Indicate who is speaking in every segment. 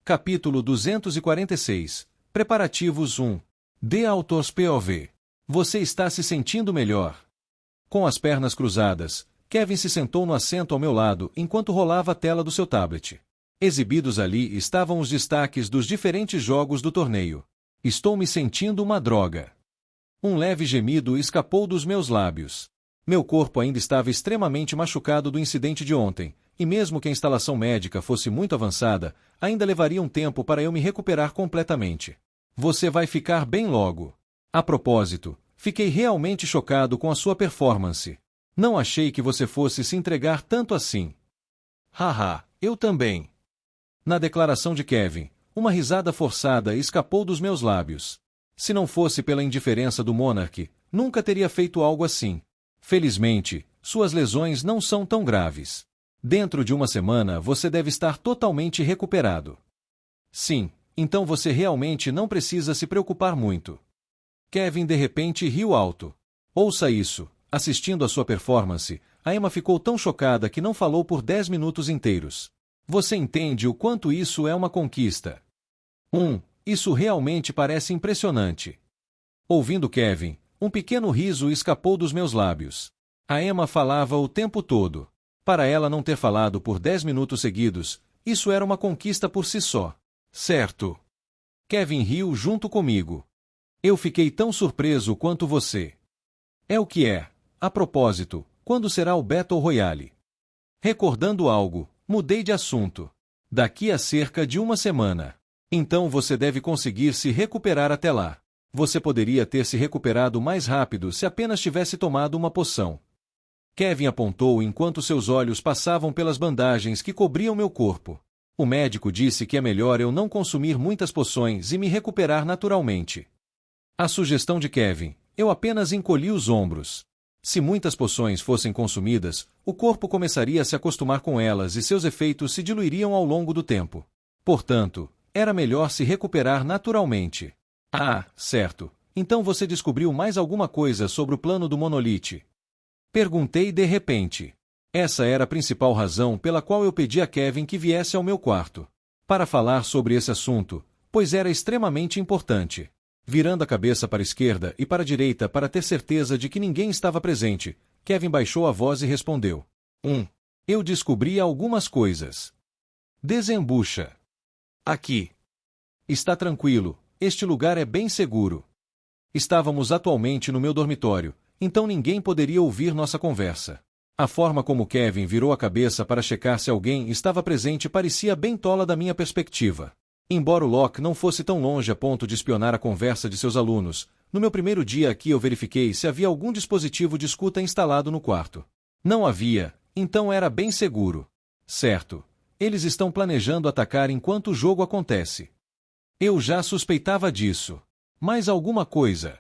Speaker 1: Capítulo 246. Preparativos 1. The Author's POV. Você está se sentindo melhor? Com as pernas cruzadas, Kevin se sentou no assento ao meu lado enquanto rolava a tela do seu tablet. Exibidos ali estavam os destaques dos diferentes jogos do torneio. Estou me sentindo uma droga. Um leve gemido escapou dos meus lábios. Meu corpo ainda estava extremamente machucado do incidente de ontem, e mesmo que a instalação médica fosse muito avançada, ainda levaria um tempo para eu me recuperar completamente. Você vai ficar bem logo. A propósito, fiquei realmente chocado com a sua performance. Não achei que você fosse se entregar tanto assim. Haha, eu também. Na declaração de Kevin, uma risada forçada escapou dos meus lábios. Se não fosse pela indiferença do Monarch, nunca teria feito algo assim. Felizmente, suas lesões não são tão graves. Dentro de uma semana você deve estar totalmente recuperado. Sim, então você realmente não precisa se preocupar muito. Kevin de repente riu alto. Ouça isso. Assistindo a sua performance, a Emma ficou tão chocada que não falou por 10 minutos inteiros. Você entende o quanto isso é uma conquista? Isso realmente parece impressionante. Ouvindo Kevin, um pequeno riso escapou dos meus lábios. A Emma falava o tempo todo. Para ela não ter falado por 10 minutos seguidos, isso era uma conquista por si só. Certo. Kevin riu junto comigo. Eu fiquei tão surpreso quanto você. É o que é. A propósito, quando será o Battle Royale? Recordando algo, mudei de assunto. Daqui a cerca de uma semana. Então você deve conseguir se recuperar até lá. Você poderia ter se recuperado mais rápido se apenas tivesse tomado uma poção. Kevin apontou enquanto seus olhos passavam pelas bandagens que cobriam meu corpo. O médico disse que é melhor eu não consumir muitas poções e me recuperar naturalmente. A sugestão de Kevin, eu apenas encolhi os ombros. Se muitas poções fossem consumidas, o corpo começaria a se acostumar com elas e seus efeitos se diluiriam ao longo do tempo. Portanto, era melhor se recuperar naturalmente. Ah, certo. Então você descobriu mais alguma coisa sobre o plano do Monolith? Perguntei de repente. Essa era a principal razão pela qual eu pedi a Kevin que viesse ao meu quarto. Para falar sobre esse assunto, pois era extremamente importante. Virando a cabeça para a esquerda e para a direita para ter certeza de que ninguém estava presente, Kevin baixou a voz e respondeu. Eu descobri algumas coisas. Desembucha. Aqui. Está tranquilo, este lugar é bem seguro. Estávamos atualmente no meu dormitório, então ninguém poderia ouvir nossa conversa. A forma como Kevin virou a cabeça para checar se alguém estava presente parecia bem tola da minha perspectiva. Embora o Locke não fosse tão longe a ponto de espionar a conversa de seus alunos, no meu primeiro dia aqui eu verifiquei se havia algum dispositivo de escuta instalado no quarto. Não havia, então era bem seguro. Certo. Eles estão planejando atacar enquanto o jogo acontece. Eu já suspeitava disso. Mais alguma coisa?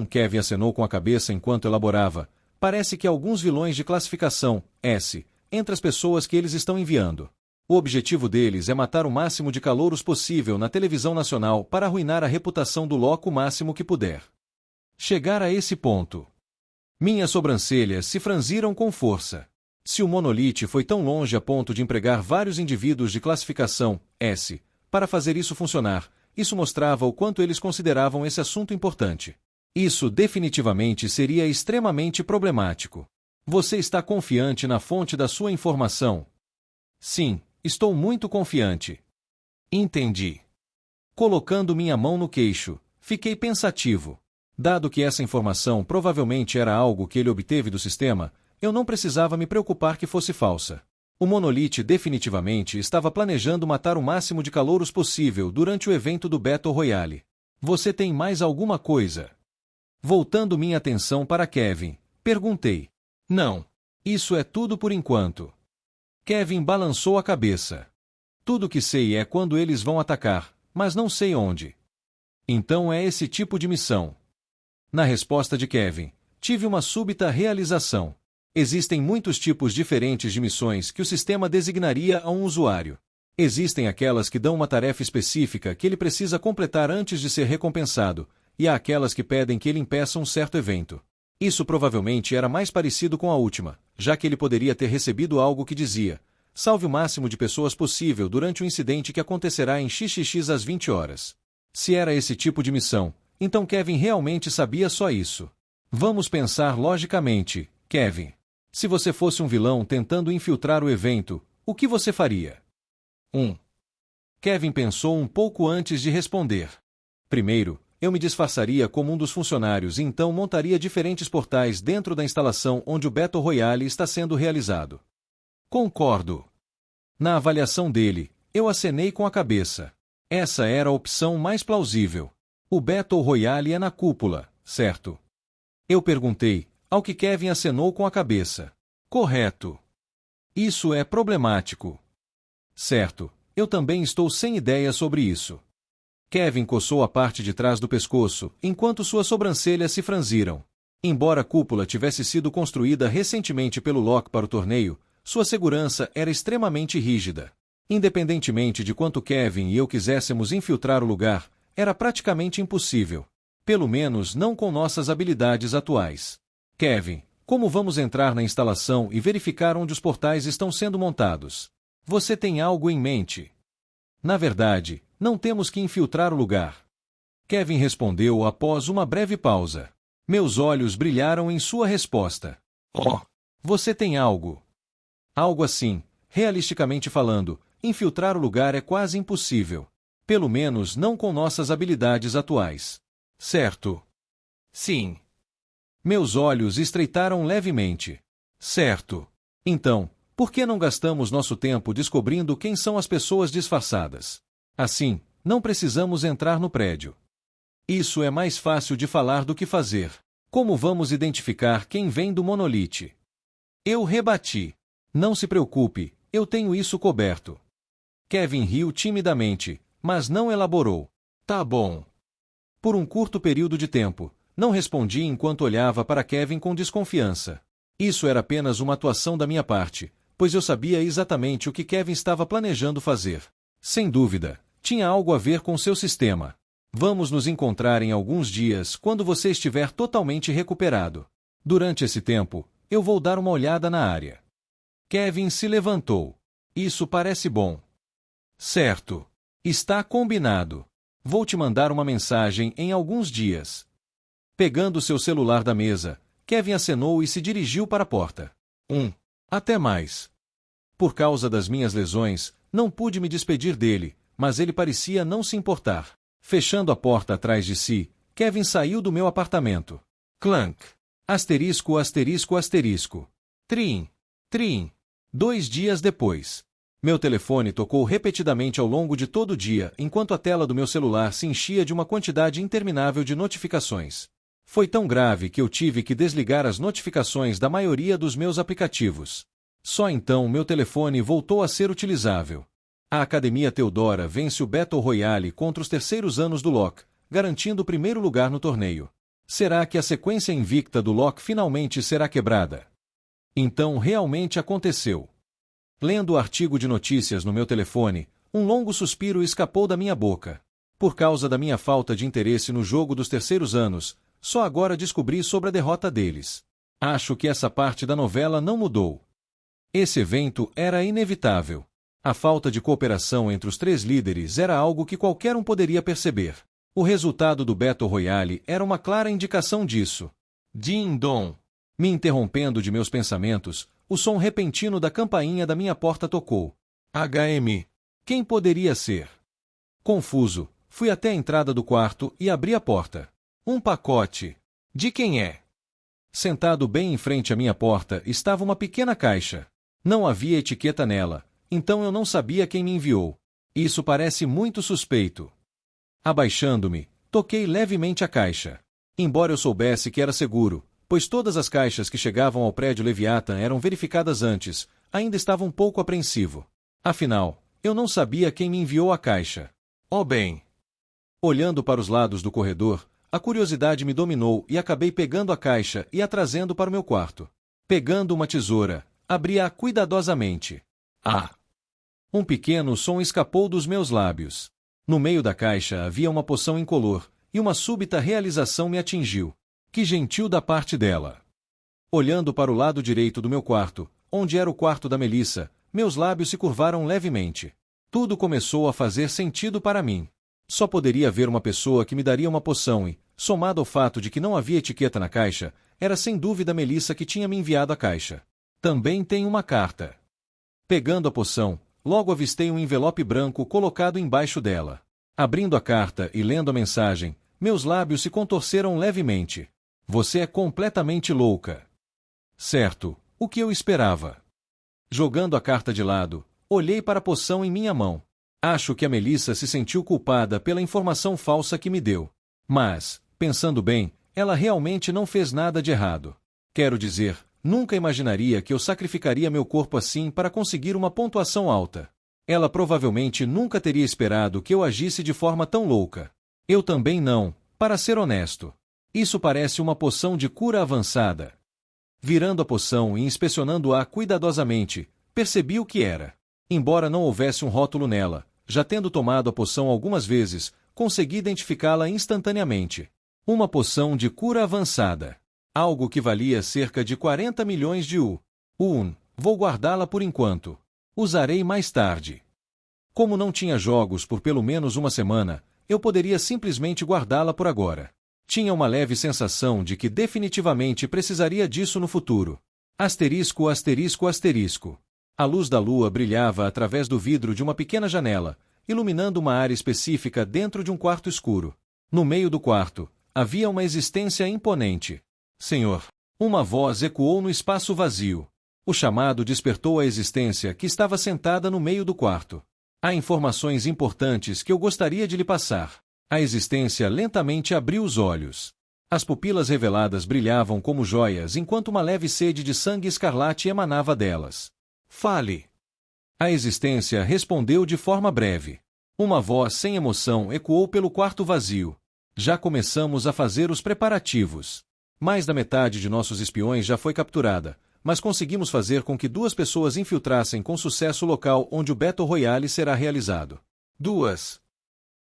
Speaker 1: Kevin acenou com a cabeça enquanto elaborava. Parece que alguns vilões de classificação S, entre as pessoas que eles estão enviando. O objetivo deles é matar o máximo de calouros possível na televisão nacional para arruinar a reputação do Locke o máximo que puder. Chegar a esse ponto. Minhas sobrancelhas se franziram com força. Se o Monolith foi tão longe a ponto de empregar vários indivíduos de classificação S para fazer isso funcionar, isso mostrava o quanto eles consideravam esse assunto importante. Isso definitivamente seria extremamente problemático. Você está confiante na fonte da sua informação? Sim, estou muito confiante. Entendi. Colocando minha mão no queixo, fiquei pensativo. Dado que essa informação provavelmente era algo que ele obteve do sistema, eu não precisava me preocupar que fosse falsa. O Monolith definitivamente estava planejando matar o máximo de calouros possível durante o evento do Battle Royale. Você tem mais alguma coisa? Voltando minha atenção para Kevin, perguntei. Não. Isso é tudo por enquanto. Kevin balançou a cabeça. Tudo que sei é quando eles vão atacar, mas não sei onde. Então é esse tipo de missão. Na resposta de Kevin, tive uma súbita realização. Existem muitos tipos diferentes de missões que o sistema designaria a um usuário. Existem aquelas que dão uma tarefa específica que ele precisa completar antes de ser recompensado, e há aquelas que pedem que ele impeça um certo evento. Isso provavelmente era mais parecido com a última, já que ele poderia ter recebido algo que dizia: salve o máximo de pessoas possível durante o incidente que acontecerá em XXX às 20 horas. Se era esse tipo de missão, então Kevin realmente sabia só isso. Vamos pensar logicamente, Kevin. Se você fosse um vilão tentando infiltrar o evento, o que você faria? 1. Kevin pensou um pouco antes de responder. Primeiro, eu me disfarçaria como um dos funcionários e então montaria diferentes portais dentro da instalação onde o Battle Royale está sendo realizado. Concordo. Na avaliação dele, eu acenei com a cabeça. Essa era a opção mais plausível. O Battle Royale é na cúpula, certo? Eu perguntei, ao que Kevin acenou com a cabeça. Correto. Isso é problemático. Certo, eu também estou sem ideia sobre isso. Kevin coçou a parte de trás do pescoço, enquanto suas sobrancelhas se franziram. Embora a cúpula tivesse sido construída recentemente pelo Locke para o torneio, sua segurança era extremamente rígida. Independentemente de quanto Kevin e eu quiséssemos infiltrar o lugar, era praticamente impossível. Pelo menos não com nossas habilidades atuais. Kevin, como vamos entrar na instalação e verificar onde os portais estão sendo montados? Você tem algo em mente? Na verdade, não temos que infiltrar o lugar. Kevin respondeu após uma breve pausa. Meus olhos brilharam em sua resposta. Oh, você tem algo. Algo assim, realisticamente falando, infiltrar o lugar é quase impossível. Pelo menos não com nossas habilidades atuais. Certo. Sim. Meus olhos estreitaram levemente. Certo. Então, por que não gastamos nosso tempo descobrindo quem são as pessoas disfarçadas? Assim, não precisamos entrar no prédio. Isso é mais fácil de falar do que fazer. Como vamos identificar quem vem do monolite? Eu rebati. Não se preocupe, eu tenho isso coberto. Kevin riu timidamente, mas não elaborou. Tá bom. Por um curto período de tempo, não respondi enquanto olhava para Kevin com desconfiança. Isso era apenas uma atuação da minha parte, pois eu sabia exatamente o que Kevin estava planejando fazer. Sem dúvida, tinha algo a ver com seu sistema. Vamos nos encontrar em alguns dias quando você estiver totalmente recuperado. Durante esse tempo, eu vou dar uma olhada na área. Kevin se levantou. Isso parece bom. Certo. Está combinado. Vou te mandar uma mensagem em alguns dias. Pegando seu celular da mesa, Kevin acenou e se dirigiu para a porta. Até mais. Por causa das minhas lesões, não pude me despedir dele, mas ele parecia não se importar. Fechando a porta atrás de si, Kevin saiu do meu apartamento. Clank. Asterisco, asterisco, asterisco. Trim. Trim. 2 dias depois. Meu telefone tocou repetidamente ao longo de todo o dia, enquanto a tela do meu celular se enchia de uma quantidade interminável de notificações. Foi tão grave que eu tive que desligar as notificações da maioria dos meus aplicativos. Só então meu telefone voltou a ser utilizável. A Academia Teodora vence o Battle Royale contra os terceiros anos do Locke, garantindo o primeiro lugar no torneio. Será que a sequência invicta do Locke finalmente será quebrada? Então realmente aconteceu. Lendo o artigo de notícias no meu telefone, um longo suspiro escapou da minha boca. Por causa da minha falta de interesse no jogo dos terceiros anos, só agora descobri sobre a derrota deles. Acho que essa parte da novela não mudou. Esse evento era inevitável. A falta de cooperação entre os 3 líderes era algo que qualquer um poderia perceber. O resultado do Battle Royale era uma clara indicação disso. Din-dom. Me interrompendo de meus pensamentos, o som repentino da campainha da minha porta tocou. HM. Quem poderia ser? Confuso, fui até a entrada do quarto e abri a porta. Um pacote. De quem é? Sentado bem em frente à minha porta estava uma pequena caixa. Não havia etiqueta nela, então eu não sabia quem me enviou. Isso parece muito suspeito. Abaixando-me, toquei levemente a caixa. Embora eu soubesse que era seguro, pois todas as caixas que chegavam ao prédio Leviathan eram verificadas antes, ainda estava um pouco apreensivo. Afinal, eu não sabia quem me enviou a caixa. Oh bem! Olhando para os lados do corredor, a curiosidade me dominou e acabei pegando a caixa e a trazendo para o meu quarto. Pegando uma tesoura, abri-a cuidadosamente. Ah! Um pequeno som escapou dos meus lábios. No meio da caixa havia uma poção incolor, e uma súbita realização me atingiu. Que gentil da parte dela! Olhando para o lado direito do meu quarto, onde era o quarto da Melissa, meus lábios se curvaram levemente. Tudo começou a fazer sentido para mim. Só poderia haver uma pessoa que me daria uma poção e, somado ao fato de que não havia etiqueta na caixa, era sem dúvida Melissa que tinha me enviado a caixa. Também tem uma carta. Pegando a poção, logo avistei um envelope branco colocado embaixo dela. Abrindo a carta e lendo a mensagem, meus lábios se contorceram levemente. Você é completamente louca. Certo, o que eu esperava? Jogando a carta de lado, olhei para a poção em minha mão. Acho que a Melissa se sentiu culpada pela informação falsa que me deu. Mas, pensando bem, ela realmente não fez nada de errado. Quero dizer, nunca imaginaria que eu sacrificaria meu corpo assim para conseguir uma pontuação alta. Ela provavelmente nunca teria esperado que eu agisse de forma tão louca. Eu também não, para ser honesto. Isso parece uma poção de cura avançada. Virando a poção e inspecionando-a cuidadosamente, percebi o que era. Embora não houvesse um rótulo nela, já tendo tomado a poção algumas vezes, consegui identificá-la instantaneamente. Uma poção de cura avançada. Algo que valia cerca de 40 milhões de UN. Vou guardá-la por enquanto. Usarei mais tarde. Como não tinha jogos por pelo menos uma semana, eu poderia simplesmente guardá-la por agora. Tinha uma leve sensação de que definitivamente precisaria disso no futuro. Asterisco, asterisco, asterisco. A luz da lua brilhava através do vidro de uma pequena janela, iluminando uma área específica dentro de um quarto escuro. No meio do quarto, havia uma existência imponente. Senhor! Uma voz ecoou no espaço vazio. O chamado despertou a existência que estava sentada no meio do quarto. Há informações importantes que eu gostaria de lhe passar. A existência lentamente abriu os olhos. As pupilas reveladas brilhavam como joias enquanto uma leve sede de sangue escarlate emanava delas. Fale! A existência respondeu de forma breve. Uma voz sem emoção ecoou pelo quarto vazio. Já começamos a fazer os preparativos. Mais da metade de nossos espiões já foi capturada, mas conseguimos fazer com que 2 pessoas infiltrassem com sucesso o local onde o Battle Royale será realizado. 2.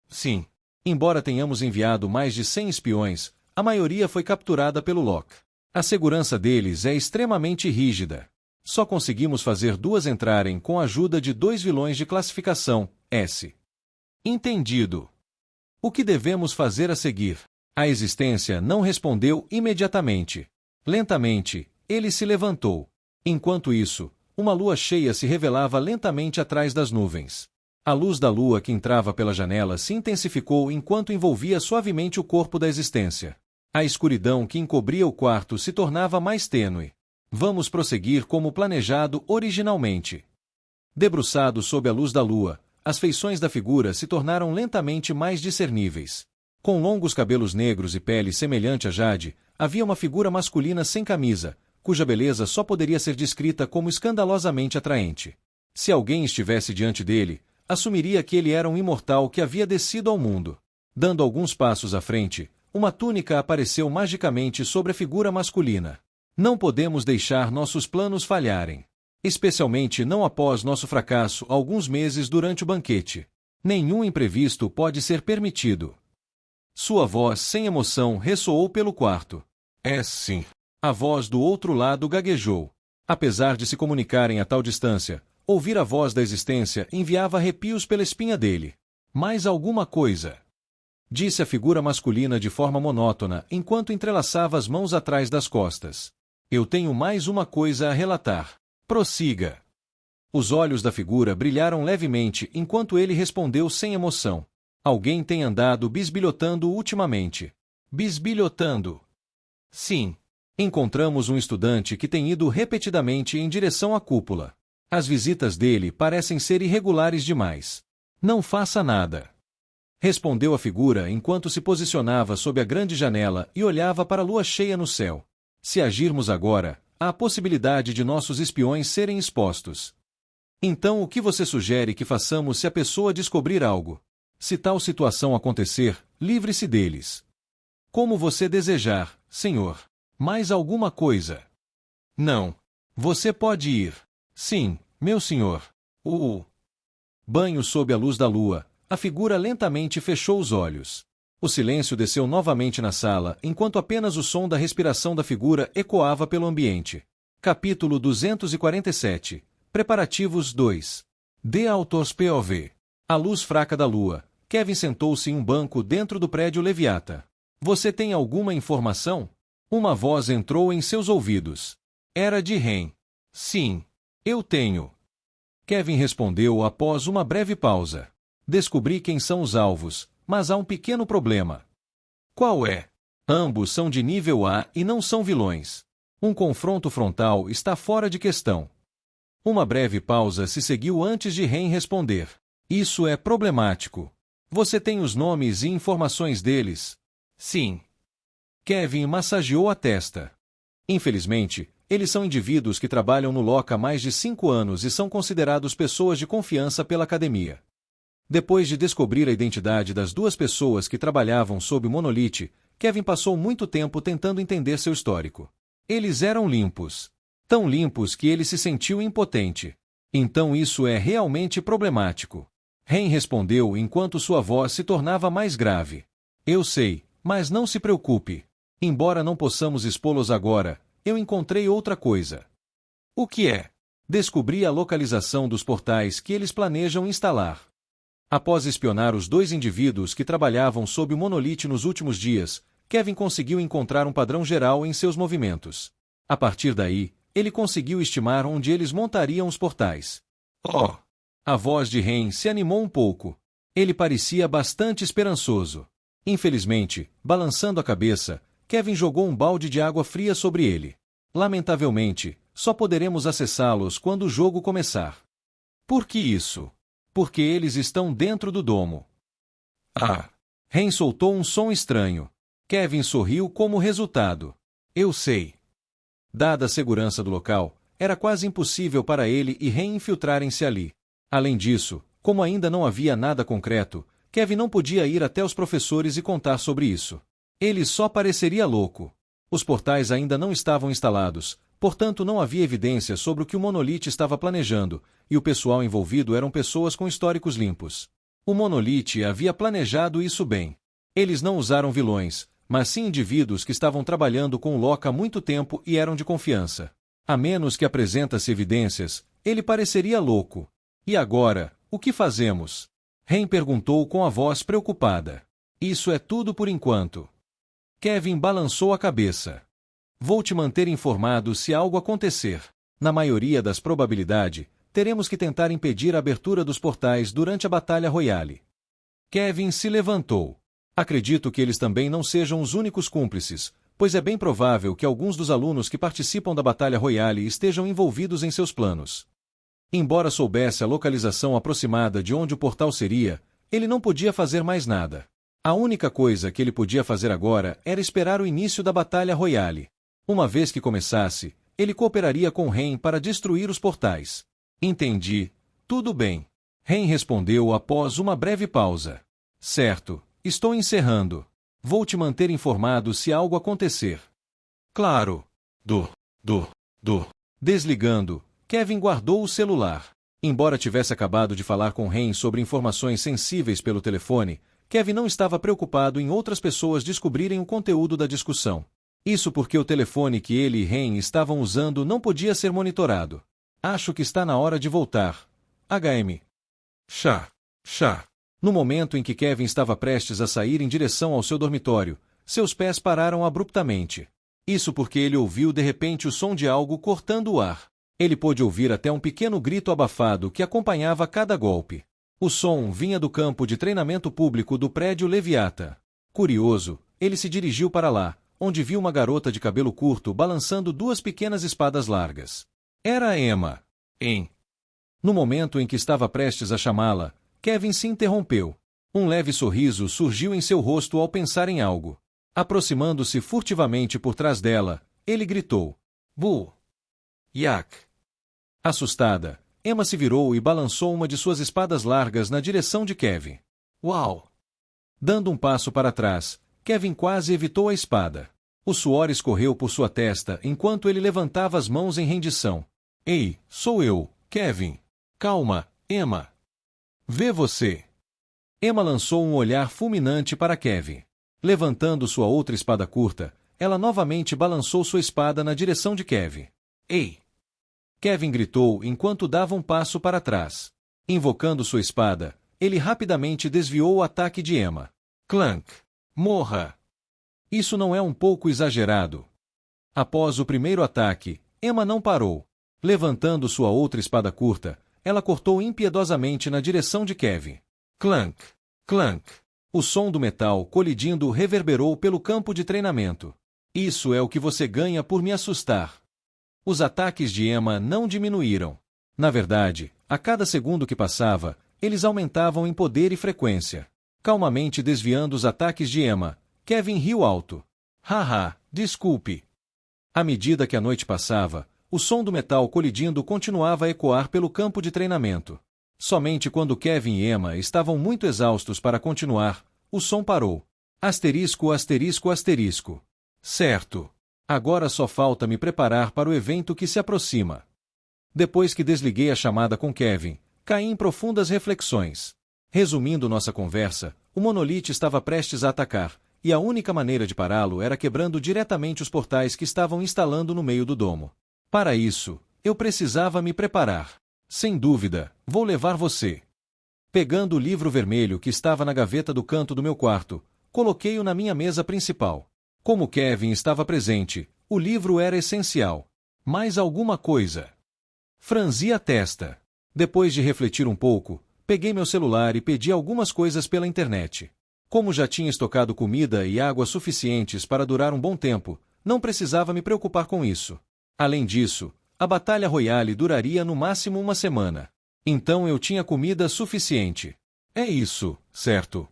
Speaker 1: Sim. Embora tenhamos enviado mais de 100 espiões, a maioria foi capturada pelo Locke. A segurança deles é extremamente rígida. Só conseguimos fazer 2 entrarem com a ajuda de 2 vilões de classificação, S. Entendido. O que devemos fazer a seguir? A existência não respondeu imediatamente. Lentamente, ele se levantou. Enquanto isso, uma lua cheia se revelava lentamente atrás das nuvens. A luz da lua que entrava pela janela se intensificou enquanto envolvia suavemente o corpo da existência. A escuridão que encobria o quarto se tornava mais tênue. Vamos prosseguir como planejado originalmente. Debruçado sob a luz da lua, as feições da figura se tornaram lentamente mais discerníveis. Com longos cabelos negros e pele semelhante a jade, havia uma figura masculina sem camisa, cuja beleza só poderia ser descrita como escandalosamente atraente. Se alguém estivesse diante dele, assumiria que ele era um imortal que havia descido ao mundo. Dando alguns passos à frente, uma túnica apareceu magicamente sobre a figura masculina. Não podemos deixar nossos planos falharem. Especialmente não após nosso fracasso alguns meses durante o banquete. Nenhum imprevisto pode ser permitido. Sua voz sem emoção ressoou pelo quarto. É sim. A voz do outro lado gaguejou. Apesar de se comunicarem a tal distância, ouvir a voz da existência enviava arrepios pela espinha dele. Mais alguma coisa? Disse a figura masculina de forma monótona enquanto entrelaçava as mãos atrás das costas. Eu tenho mais uma coisa a relatar. Prossiga. Os olhos da figura brilharam levemente enquanto ele respondeu sem emoção. Alguém tem andado bisbilhotando ultimamente. Bisbilhotando? Sim. Encontramos um estudante que tem ido repetidamente em direção à cúpula. As visitas dele parecem ser irregulares demais. Não faça nada. Respondeu a figura enquanto se posicionava sob a grande janela e olhava para a lua cheia no céu. Se agirmos agora, há a possibilidade de nossos espiões serem expostos. Então o que você sugere que façamos se a pessoa descobrir algo? Se tal situação acontecer, livre-se deles. Como você desejar, senhor. Mais alguma coisa? Não. Você pode ir. Sim, meu senhor. Banho sob a luz da lua, a figura lentamente fechou os olhos. O silêncio desceu novamente na sala, enquanto apenas o som da respiração da figura ecoava pelo ambiente. Capítulo 247. Preparativos 2. The Author's POV. À luz fraca da lua, Kevin sentou-se em um banco dentro do prédio Leviata. Você tem alguma informação? Uma voz entrou em seus ouvidos. Era de Ren. Sim, eu tenho. Kevin respondeu após uma breve pausa. Descobri quem são os alvos, mas há um pequeno problema. Qual é? Ambos são de nível A e não são vilões. Um confronto frontal está fora de questão. Uma breve pausa se seguiu antes de Ren responder. Isso é problemático. Você tem os nomes e informações deles? Sim. Kevin massageou a testa. Infelizmente, eles são indivíduos que trabalham no LoL há mais de 5 anos e são considerados pessoas de confiança pela academia. Depois de descobrir a identidade das duas pessoas que trabalhavam sob o Monolith, Kevin passou muito tempo tentando entender seu histórico. Eles eram limpos. Tão limpos que ele se sentiu impotente. Então isso é realmente problemático. Ren respondeu enquanto sua voz se tornava mais grave. Eu sei, mas não se preocupe. Embora não possamos expô-los agora, eu encontrei outra coisa. O que é? Descobri a localização dos portais que eles planejam instalar. Após espionar os dois indivíduos que trabalhavam sob o Monolith nos últimos dias, Kevin conseguiu encontrar um padrão geral em seus movimentos. A partir daí, ele conseguiu estimar onde eles montariam os portais. Oh! A voz de Ren se animou um pouco. Ele parecia bastante esperançoso. Infelizmente, balançando a cabeça, Kevin jogou um balde de água fria sobre ele. Lamentavelmente, só poderemos acessá-los quando o jogo começar. Por que isso? Porque eles estão dentro do domo. Ah! Ren soltou um som estranho. Kevin sorriu como resultado. Eu sei. Dada a segurança do local, era quase impossível para ele e Ren infiltrarem-se ali. Além disso, como ainda não havia nada concreto, Kevin não podia ir até os professores e contar sobre isso. Ele só pareceria louco. Os portais ainda não estavam instalados, portanto não havia evidência sobre o que o Monolith estava planejando, e o pessoal envolvido eram pessoas com históricos limpos. O Monolith havia planejado isso bem. Eles não usaram vilões, mas sim indivíduos que estavam trabalhando com o LoL há muito tempo e eram de confiança. A menos que apresentasse evidências, ele pareceria louco. E agora, o que fazemos? Ren perguntou com a voz preocupada. Isso é tudo por enquanto. Kevin balançou a cabeça. Vou te manter informado se algo acontecer. Na maioria das probabilidades, teremos que tentar impedir a abertura dos portais durante a Batalha Royale. Kevin se levantou. Acredito que eles também não sejam os únicos cúmplices, pois é bem provável que alguns dos alunos que participam da Batalha Royale estejam envolvidos em seus planos. Embora soubesse a localização aproximada de onde o portal seria, ele não podia fazer mais nada. A única coisa que ele podia fazer agora era esperar o início da Batalha Royale. Uma vez que começasse, ele cooperaria com Ren para destruir os portais. Entendi. Tudo bem. Ren respondeu após uma breve pausa. Certo. Estou encerrando. Vou te manter informado se algo acontecer. Claro. Desligando, Kevin guardou o celular. Embora tivesse acabado de falar com Ren sobre informações sensíveis pelo telefone, Kevin não estava preocupado em outras pessoas descobrirem o conteúdo da discussão. Isso porque o telefone que ele e Ren estavam usando não podia ser monitorado. Acho que está na hora de voltar. HM. Chá. No momento em que Kevin estava prestes a sair em direção ao seu dormitório, seus pés pararam abruptamente. Isso porque ele ouviu de repente o som de algo cortando o ar. Ele pôde ouvir até um pequeno grito abafado que acompanhava cada golpe. O som vinha do campo de treinamento público do prédio Leviata. Curioso, ele se dirigiu para lá, onde viu uma garota de cabelo curto balançando duas pequenas espadas largas. Era Emma. No momento em que estava prestes a chamá-la, Kevin se interrompeu. Um leve sorriso surgiu em seu rosto ao pensar em algo. Aproximando-se furtivamente por trás dela, ele gritou. Bu! Yak! Assustada, Emma se virou e balançou uma de suas espadas largas na direção de Kevin. Uau! Dando um passo para trás, Kevin quase evitou a espada. O suor escorreu por sua testa enquanto ele levantava as mãos em rendição. Ei, sou eu, Kevin. Calma, Emma. Vê você. Emma lançou um olhar fulminante para Kevin. Levantando sua outra espada curta, ela novamente balançou sua espada na direção de Kevin. Ei! Kevin gritou enquanto dava um passo para trás. Invocando sua espada, ele rapidamente desviou o ataque de Emma. Clank! Morra! Isso não é um pouco exagerado? Após o primeiro ataque, Emma não parou. Levantando sua outra espada curta, ela cortou impiedosamente na direção de Kevin. Clank! Clank! O som do metal colidindo reverberou pelo campo de treinamento. Isso é o que você ganha por me assustar. Os ataques de Emma não diminuíram. Na verdade, a cada segundo que passava, eles aumentavam em poder e frequência. Calmamente desviando os ataques de Emma, Kevin riu alto. Haha, desculpe. À medida que a noite passava, o som do metal colidindo continuava a ecoar pelo campo de treinamento. Somente quando Kevin e Emma estavam muito exaustos para continuar, o som parou. Asterisco, asterisco, asterisco. Certo. Agora só falta me preparar para o evento que se aproxima. Depois que desliguei a chamada com Kevin, caí em profundas reflexões. Resumindo nossa conversa, o monolite estava prestes a atacar, e a única maneira de pará-lo era quebrando diretamente os portais que estavam instalando no meio do domo. Para isso, eu precisava me preparar. Sem dúvida, vou levar você. Pegando o livro vermelho que estava na gaveta do canto do meu quarto, coloquei-o na minha mesa principal. Como Kevin estava presente, o livro era essencial. Mais alguma coisa. Franzi a testa. Depois de refletir um pouco, peguei meu celular e pedi algumas coisas pela internet. Como já tinha estocado comida e água suficientes para durar um bom tempo, não precisava me preocupar com isso. Além disso, a Batalha Royale duraria no máximo uma semana. Então eu tinha comida suficiente. É isso, certo?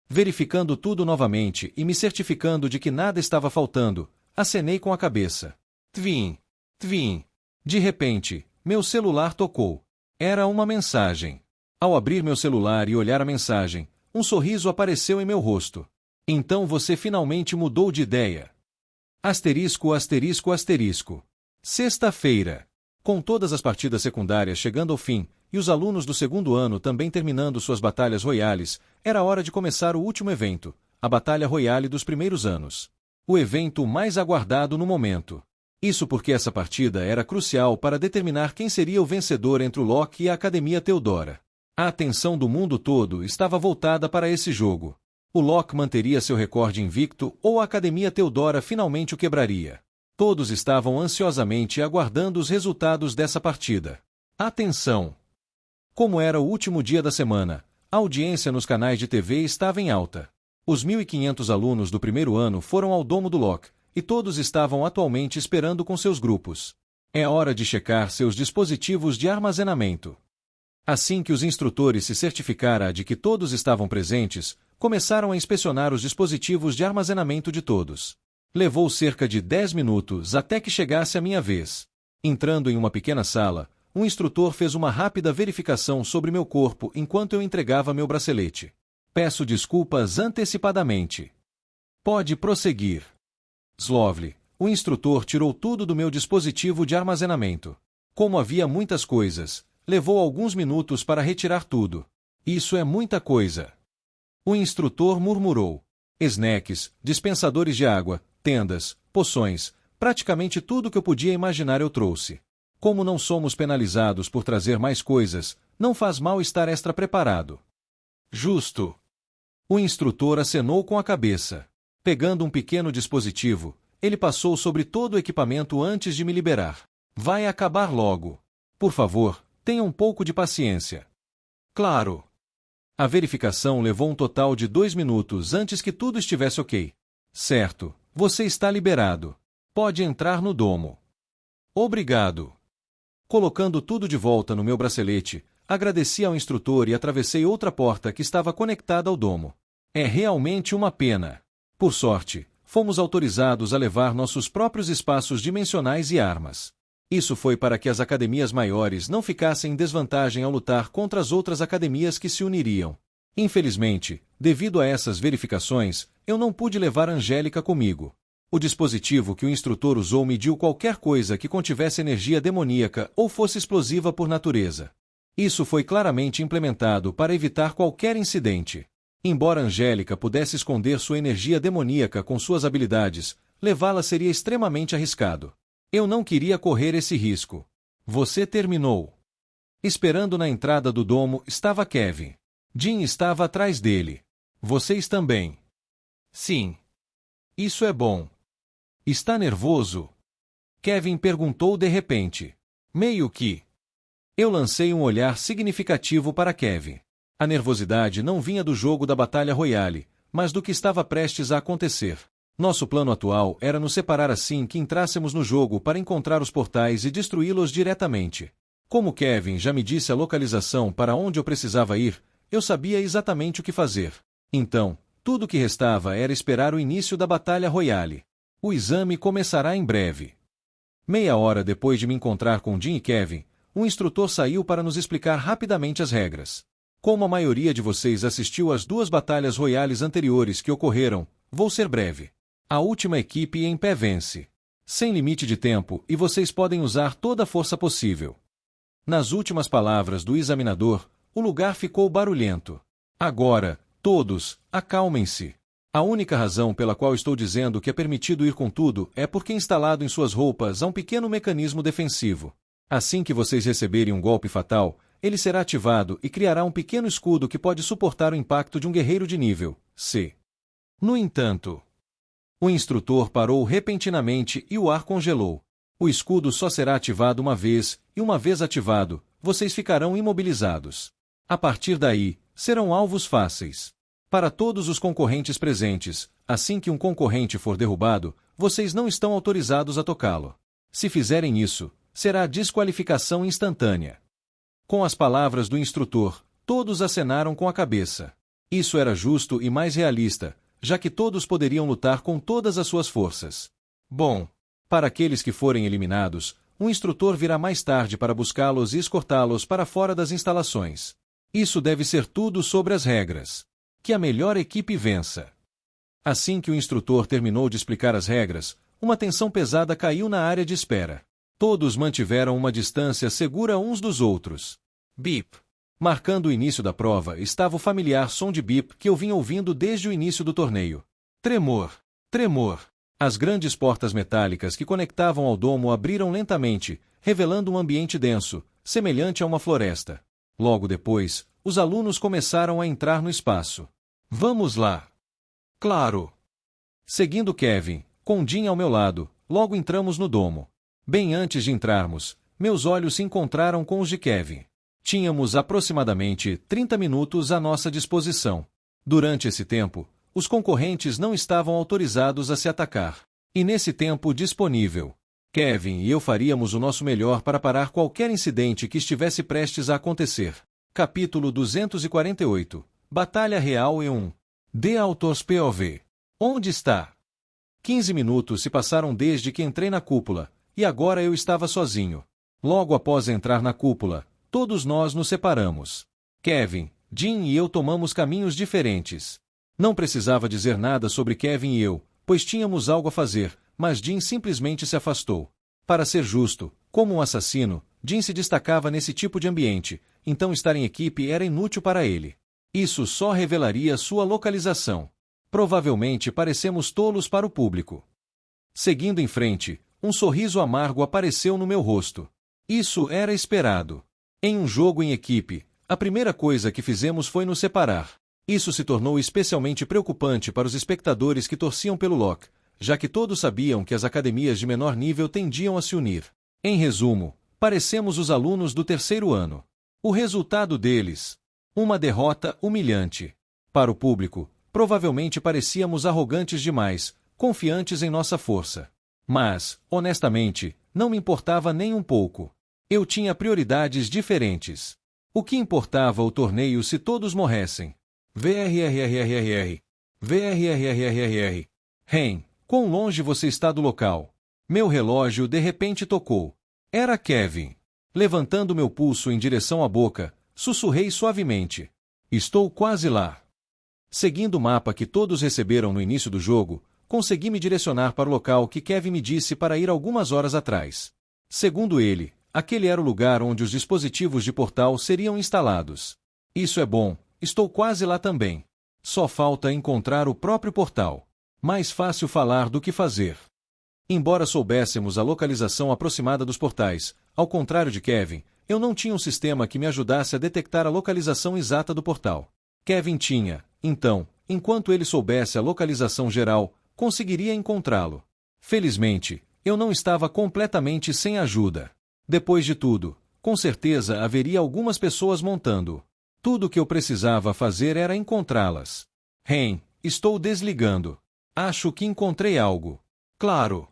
Speaker 1: Verificando tudo novamente e me certificando de que nada estava faltando, acenei com a cabeça. Tvin! Tvin! De repente, meu celular tocou. Era uma mensagem. Ao abrir meu celular e olhar a mensagem, um sorriso apareceu em meu rosto. Então você finalmente mudou de ideia. Asterisco, asterisco, asterisco. Sexta-feira. Com todas as partidas secundárias chegando ao fim, e os alunos do segundo ano também terminando suas batalhas royales, era hora de começar o último evento, a Batalha Royale dos primeiros anos. O evento mais aguardado no momento. Isso porque essa partida era crucial para determinar quem seria o vencedor entre o Locke e a Academia Teodora. A atenção do mundo todo estava voltada para esse jogo. O Locke manteria seu recorde invicto ou a Academia Teodora finalmente o quebraria. Todos estavam ansiosamente aguardando os resultados dessa partida. Atenção! Como era o último dia da semana, a audiência nos canais de TV estava em alta. Os 1.500 alunos do primeiro ano foram ao domo do Locke, e todos estavam atualmente esperando com seus grupos. É hora de checar seus dispositivos de armazenamento. Assim que os instrutores se certificaram de que todos estavam presentes, começaram a inspecionar os dispositivos de armazenamento de todos. Levou cerca de 10 minutos até que chegasse a minha vez. Entrando em uma pequena sala, um instrutor fez uma rápida verificação sobre meu corpo enquanto eu entregava meu bracelete. Peço desculpas antecipadamente. Pode prosseguir. Slovely, o instrutor tirou tudo do meu dispositivo de armazenamento. Como havia muitas coisas, levou alguns minutos para retirar tudo. Isso é muita coisa. O instrutor murmurou. Snacks, dispensadores de água, tendas, poções, praticamente tudo que eu podia imaginar eu trouxe. Como não somos penalizados por trazer mais coisas, não faz mal estar extra preparado. Justo. O instrutor acenou com a cabeça. Pegando um pequeno dispositivo, ele passou sobre todo o equipamento antes de me liberar. Vai acabar logo. Por favor, tenha um pouco de paciência. Claro. A verificação levou um total de 2 minutos antes que tudo estivesse ok. Certo, você está liberado. Pode entrar no domo. Obrigado. Colocando tudo de volta no meu bracelete, agradeci ao instrutor e atravessei outra porta que estava conectada ao domo. É realmente uma pena. Por sorte, fomos autorizados a levar nossos próprios espaços dimensionais e armas. Isso foi para que as academias maiores não ficassem em desvantagem ao lutar contra as outras academias que se uniriam. Infelizmente, devido a essas verificações, eu não pude levar Angélica comigo. O dispositivo que o instrutor usou mediu qualquer coisa que contivesse energia demoníaca ou fosse explosiva por natureza. Isso foi claramente implementado para evitar qualquer incidente. Embora Angélica pudesse esconder sua energia demoníaca com suas habilidades, levá-la seria extremamente arriscado. Eu não queria correr esse risco. Você terminou. Esperando na entrada do domo estava Kevin. Jim estava atrás dele. Vocês também. Sim. Isso é bom. Está nervoso? Kevin perguntou de repente. Meio que. Eu lancei um olhar significativo para Kevin. A nervosidade não vinha do jogo da Batalha Royale, mas do que estava prestes a acontecer. Nosso plano atual era nos separar assim que entrássemos no jogo para encontrar os portais e destruí-los diretamente. Como Kevin já me disse a localização para onde eu precisava ir, eu sabia exatamente o que fazer. Então, tudo o que restava era esperar o início da Batalha Royale. O exame começará em breve. Meia hora depois de me encontrar com Jim e Kevin, um instrutor saiu para nos explicar rapidamente as regras. Como a maioria de vocês assistiu às 2 batalhas royales anteriores que ocorreram, vou ser breve. A última equipe em pé vence. Sem limite de tempo e vocês podem usar toda a força possível. Nas últimas palavras do examinador, o lugar ficou barulhento. Agora, todos, acalmem-se. A única razão pela qual estou dizendo que é permitido ir com tudo é porque instalado em suas roupas há um pequeno mecanismo defensivo. Assim que vocês receberem um golpe fatal, ele será ativado e criará um pequeno escudo que pode suportar o impacto de um guerreiro de nível C. No entanto, o instrutor parou repentinamente e o ar congelou. O escudo só será ativado uma vez, e uma vez ativado, vocês ficarão imobilizados. A partir daí, serão alvos fáceis. Para todos os concorrentes presentes, assim que um concorrente for derrubado, vocês não estão autorizados a tocá-lo. Se fizerem isso, será desqualificação instantânea. Com as palavras do instrutor, todos acenaram com a cabeça. Isso era justo e mais realista, já que todos poderiam lutar com todas as suas forças. Bom, para aqueles que forem eliminados, um instrutor virá mais tarde para buscá-los e escortá-los para fora das instalações. Isso deve ser tudo sobre as regras. Que a melhor equipe vença. Assim que o instrutor terminou de explicar as regras, uma tensão pesada caiu na área de espera. Todos mantiveram uma distância segura uns dos outros. Bip. Marcando o início da prova estava o familiar som de bip que eu vinha ouvindo desde o início do torneio. Tremor. Tremor. As grandes portas metálicas que conectavam ao domo abriram lentamente, revelando um ambiente denso, semelhante a uma floresta. Logo depois, os alunos começaram a entrar no espaço. Vamos lá. Claro. Seguindo Kevin, com Jim ao meu lado, logo entramos no domo. Bem antes de entrarmos, meus olhos se encontraram com os de Kevin. Tínhamos aproximadamente 30 minutos à nossa disposição. Durante esse tempo, os concorrentes não estavam autorizados a se atacar. E nesse tempo disponível, Kevin e eu faríamos o nosso melhor para parar qualquer incidente que estivesse prestes a acontecer. Capítulo 248. Batalha Real E1. The Author's POV. Onde está? 15 minutos se passaram desde que entrei na cúpula, e agora eu estava sozinho. Logo após entrar na cúpula, todos nós nos separamos. Kevin, Jim e eu tomamos caminhos diferentes. Não precisava dizer nada sobre Kevin e eu, pois tínhamos algo a fazer, mas Jim simplesmente se afastou. Para ser justo, como um assassino, Jim se destacava nesse tipo de ambiente, então estar em equipe era inútil para ele. Isso só revelaria sua localização. Provavelmente parecemos tolos para o público. Seguindo em frente, um sorriso amargo apareceu no meu rosto. Isso era esperado. Em um jogo em equipe, a primeira coisa que fizemos foi nos separar. Isso se tornou especialmente preocupante para os espectadores que torciam pelo Locke, já que todos sabiam que as academias de menor nível tendiam a se unir. Em resumo, parecemos os alunos do 3º ano. O resultado deles: uma derrota humilhante. Para o público, provavelmente parecíamos arrogantes demais, confiantes em nossa força. Mas, honestamente, não me importava nem um pouco. Eu tinha prioridades diferentes. O que importava o torneio se todos morressem? VRRRRR. VRRRRR. Ren, quão longe você está do local? Meu relógio de repente tocou. Era Kevin. Levantando meu pulso em direção à boca, sussurrei suavemente. Estou quase lá. Seguindo o mapa que todos receberam no início do jogo, consegui me direcionar para o local que Kevin me disse para ir algumas horas atrás. Segundo ele, aquele era o lugar onde os dispositivos de portal seriam instalados. Isso é bom, estou quase lá também. Só falta encontrar o próprio portal. Mais fácil falar do que fazer. Embora soubéssemos a localização aproximada dos portais, ao contrário de Kevin, eu não tinha um sistema que me ajudasse a detectar a localização exata do portal. Kevin tinha, então, enquanto ele soubesse a localização geral, conseguiria encontrá-lo. Felizmente, eu não estava completamente sem ajuda. Depois de tudo, com certeza haveria algumas pessoas montando. Tudo o que eu precisava fazer era encontrá-las. Estou desligando. Acho que encontrei algo. Claro.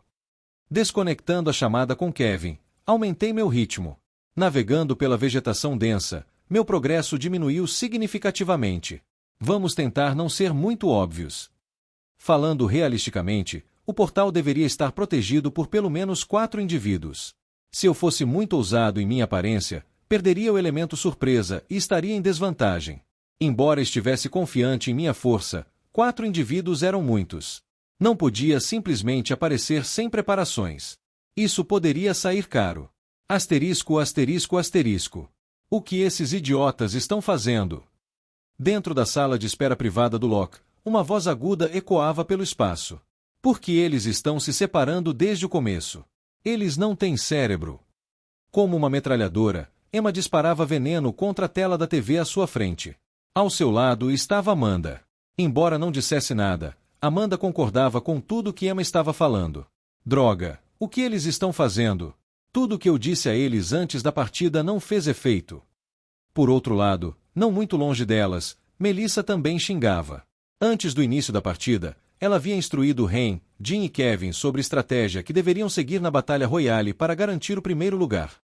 Speaker 1: Desconectando a chamada com Kevin, aumentei meu ritmo. Navegando pela vegetação densa, meu progresso diminuiu significativamente. Vamos tentar não ser muito óbvios. Falando realisticamente, o portal deveria estar protegido por pelo menos 4 indivíduos. Se eu fosse muito ousado em minha aparência, perderia o elemento surpresa e estaria em desvantagem. Embora estivesse confiante em minha força, 4 indivíduos eram muitos. Não podia simplesmente aparecer sem preparações. Isso poderia sair caro. Asterisco, asterisco, asterisco. O que esses idiotas estão fazendo? Dentro da sala de espera privada do Locke, uma voz aguda ecoava pelo espaço. Por que eles estão se separando desde o começo? Eles não têm cérebro. Como uma metralhadora, Emma disparava veneno contra a tela da TV à sua frente. Ao seu lado estava Amanda. Embora não dissesse nada, Amanda concordava com tudo que Emma estava falando. Droga, o que eles estão fazendo? Tudo o que eu disse a eles antes da partida não fez efeito. Por outro lado, não muito longe delas, Melissa também xingava. Antes do início da partida, ela havia instruído Ren, Jim e Kevin sobre a estratégia que deveriam seguir na Batalha Royale para garantir o primeiro lugar.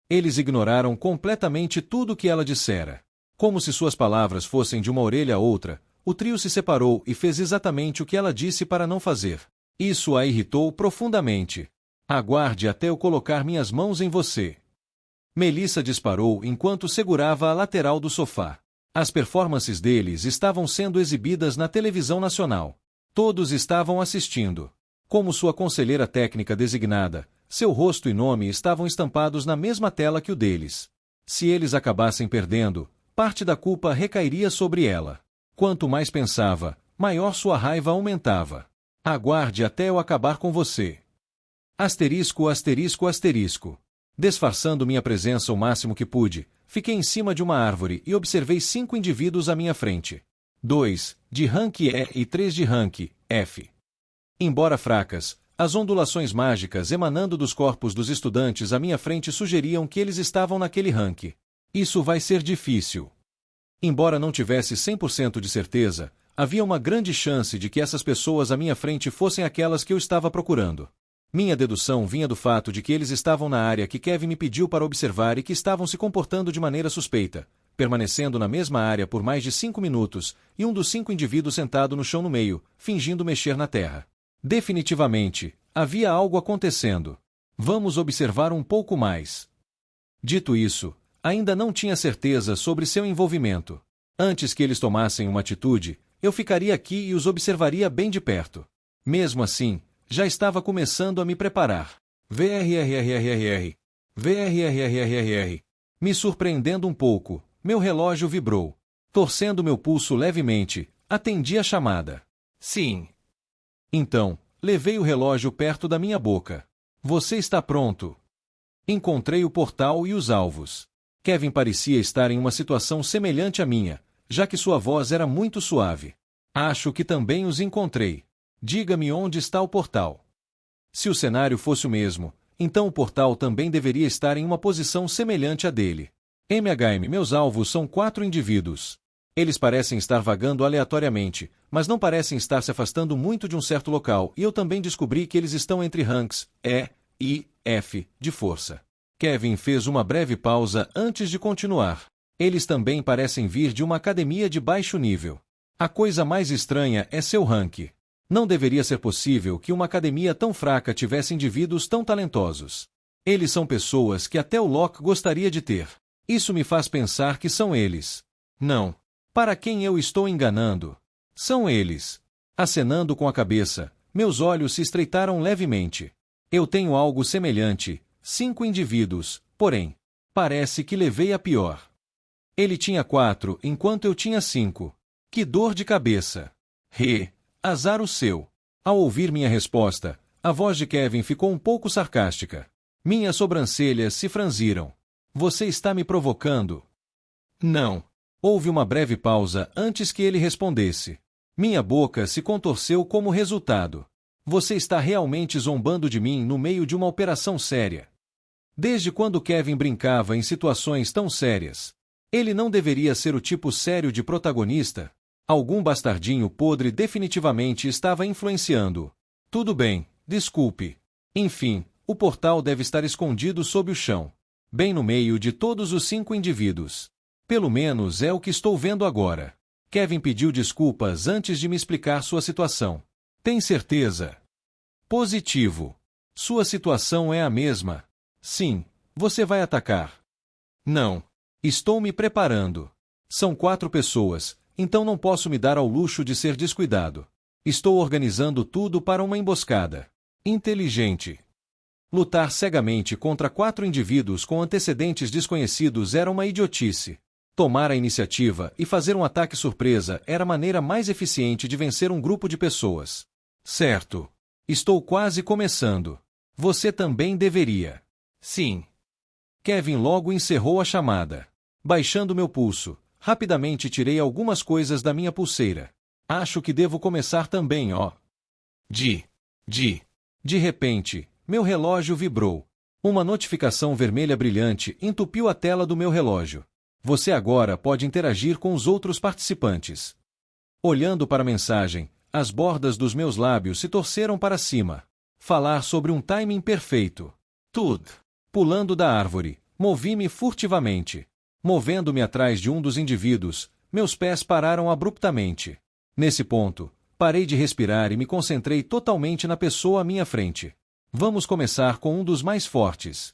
Speaker 1: Eles ignoraram completamente tudo o que ela dissera. Como se suas palavras fossem de uma orelha a outra, o trio se separou e fez exatamente o que ela disse para não fazer. Isso a irritou profundamente. Aguarde até eu colocar minhas mãos em você. Melissa disparou enquanto segurava a lateral do sofá. As performances deles estavam sendo exibidas na televisão nacional. Todos estavam assistindo. Como sua conselheira técnica designada, seu rosto e nome estavam estampados na mesma tela que o deles. Se eles acabassem perdendo, parte da culpa recairia sobre ela. Quanto mais pensava, maior sua raiva aumentava. Aguarde até eu acabar com você. Asterisco, asterisco, asterisco. Disfarçando minha presença o máximo que pude, fiquei em cima de uma árvore e observei 5 indivíduos à minha frente. 2 de rank E e 3 de rank F. Embora fracas, as ondulações mágicas emanando dos corpos dos estudantes à minha frente sugeriam que eles estavam naquele rank. Isso vai ser difícil. Embora não tivesse 100% de certeza, havia uma grande chance de que essas pessoas à minha frente fossem aquelas que eu estava procurando. Minha dedução vinha do fato de que eles estavam na área que Kevin me pediu para observar e que estavam se comportando de maneira suspeita, permanecendo na mesma área por mais de 5 minutos, e um dos 5 indivíduos sentado no chão no meio, fingindo mexer na terra. Definitivamente, havia algo acontecendo. Vamos observar um pouco mais. Dito isso, ainda não tinha certeza sobre seu envolvimento. Antes que eles tomassem uma atitude, eu ficaria aqui e os observaria bem de perto. Mesmo assim, já estava começando a me preparar. VRRRRR. VRRRRR. Me surpreendendo um pouco, meu relógio vibrou. Torcendo meu pulso levemente, atendi a chamada. Sim. Então, levei o relógio perto da minha boca. Você está pronto? Encontrei o portal e os alvos. Kevin parecia estar em uma situação semelhante à minha, já que sua voz era muito suave. Acho que também os encontrei. Diga-me onde está o portal. Se o cenário fosse o mesmo, então o portal também deveria estar em uma posição semelhante à dele. Meus alvos são 4 indivíduos. Eles parecem estar vagando aleatoriamente, mas não parecem estar se afastando muito de um certo local, e eu também descobri que eles estão entre ranks E, I, F, de força. Kevin fez uma breve pausa antes de continuar. Eles também parecem vir de uma academia de baixo nível. A coisa mais estranha é seu rank. Não deveria ser possível que uma academia tão fraca tivesse indivíduos tão talentosos. Eles são pessoas que até o Locke gostaria de ter. Isso me faz pensar que são eles. Não. Para quem eu estou enganando? São eles. Acenando com a cabeça, meus olhos se estreitaram levemente. Eu tenho algo semelhante, 5 indivíduos, porém, parece que levei a pior. Ele tinha 4 enquanto eu tinha 5. Que dor de cabeça. Azar o seu. Ao ouvir minha resposta, A voz de Kevin ficou um pouco sarcástica. Minhas sobrancelhas se franziram. Você está me provocando? Não. Houve uma breve pausa antes que ele respondesse. Minha boca se contorceu como resultado. Você está realmente zombando de mim no meio de uma operação séria. Desde quando Kevin brincava em situações tão sérias? Ele não deveria ser o tipo sério de protagonista? Algum bastardinho podre definitivamente estava influenciando-o. Tudo bem, desculpe. Enfim, o portal deve estar escondido sob o chão, bem no meio de todos os 5 indivíduos. Pelo menos é o que estou vendo agora. Kevin pediu desculpas antes de me explicar sua situação. Tem certeza? Positivo. Sua situação é a mesma. Sim, você vai atacar. Não. Estou me preparando. São 4 pessoas, então não posso me dar ao luxo de ser descuidado. Estou organizando tudo para uma emboscada. Inteligente. Lutar cegamente contra 4 indivíduos com antecedentes desconhecidos era uma idiotice. Tomar a iniciativa e fazer um ataque surpresa era a maneira mais eficiente de vencer um grupo de pessoas. Certo. Estou quase começando. Você também deveria. Sim. Kevin logo encerrou a chamada. Baixando meu pulso, rapidamente tirei algumas coisas da minha pulseira. Acho que devo começar também, ó. De repente, meu relógio vibrou. Uma notificação vermelha brilhante entupiu a tela do meu relógio. Você agora pode interagir com os outros participantes. Olhando para a mensagem, as bordas dos meus lábios se torceram para cima. Falar sobre um timing perfeito. Tudo. Pulando da árvore, movi-me furtivamente. Movendo-me atrás de um dos indivíduos, meus pés pararam abruptamente. Nesse ponto, parei de respirar e me concentrei totalmente na pessoa à minha frente. Vamos começar com um dos mais fortes.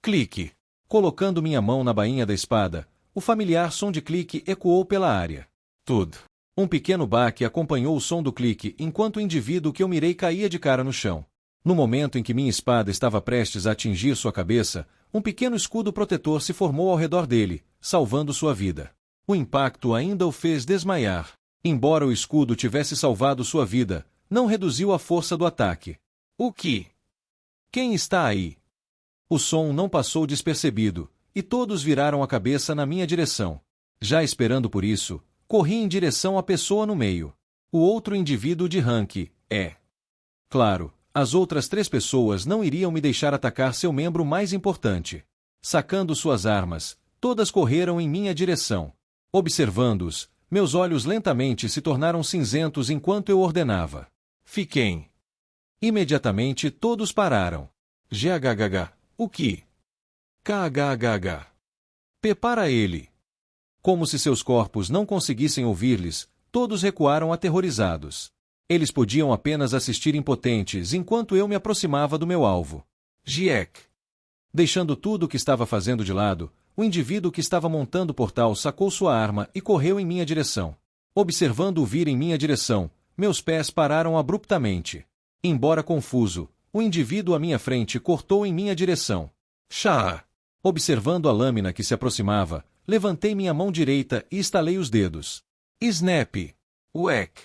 Speaker 1: Clique. Colocando minha mão na bainha da espada, o familiar som de clique ecoou pela área. Tudo. Um pequeno baque acompanhou o som do clique enquanto o indivíduo que eu mirei caía de cara no chão. No momento em que minha espada estava prestes a atingir sua cabeça, um pequeno escudo protetor se formou ao redor dele, salvando sua vida. O impacto ainda o fez desmaiar. Embora o escudo tivesse salvado sua vida, não reduziu a força do ataque. O que? Quem está aí? O som não passou despercebido, e todos viraram a cabeça na minha direção. Já esperando por isso, corri em direção à pessoa no meio. O outro indivíduo de rank, Claro, as outras 3 pessoas não iriam me deixar atacar seu membro mais importante. Sacando suas armas, todas correram em minha direção. Observando-os, meus olhos lentamente se tornaram cinzentos enquanto eu ordenava. Fiquem. Imediatamente todos pararam. GHGH. O que? KHHH. P para ele. Como se seus corpos não conseguissem ouvir-lhes, todos recuaram aterrorizados. Eles podiam apenas assistir impotentes enquanto eu me aproximava do meu alvo. GIEC. Deixando tudo o que estava fazendo de lado, o indivíduo que estava montando o portal sacou sua arma e correu em minha direção. Observando-o vir em minha direção, meus pés pararam abruptamente. Embora confuso, o indivíduo à minha frente cortou em minha direção. Chá! Observando a lâmina que se aproximava, levantei minha mão direita e estalei os dedos. Snap! Uec!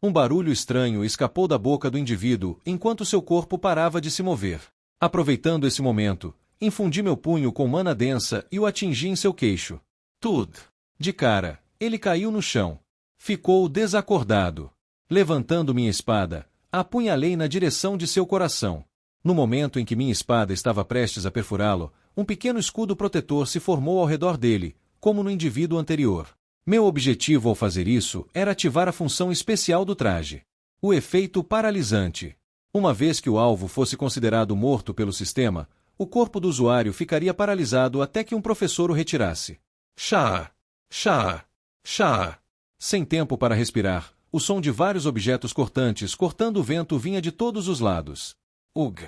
Speaker 1: Um barulho estranho escapou da boca do indivíduo enquanto seu corpo parava de se mover. Aproveitando esse momento, infundi meu punho com mana densa e o atingi em seu queixo. Tudo! De cara, ele caiu no chão. Ficou desacordado. Levantando minha espada, apunhalei na direção de seu coração. No momento em que minha espada estava prestes a perfurá-lo, um pequeno escudo protetor se formou ao redor dele, como no indivíduo anterior. Meu objetivo ao fazer isso era ativar a função especial do traje. O efeito paralisante. Uma vez que o alvo fosse considerado morto pelo sistema, o corpo do usuário ficaria paralisado até que um professor o retirasse. Chá! Chá! Chá! Sem tempo para respirar, o som de vários objetos cortantes cortando o vento vinha de todos os lados. Ugh!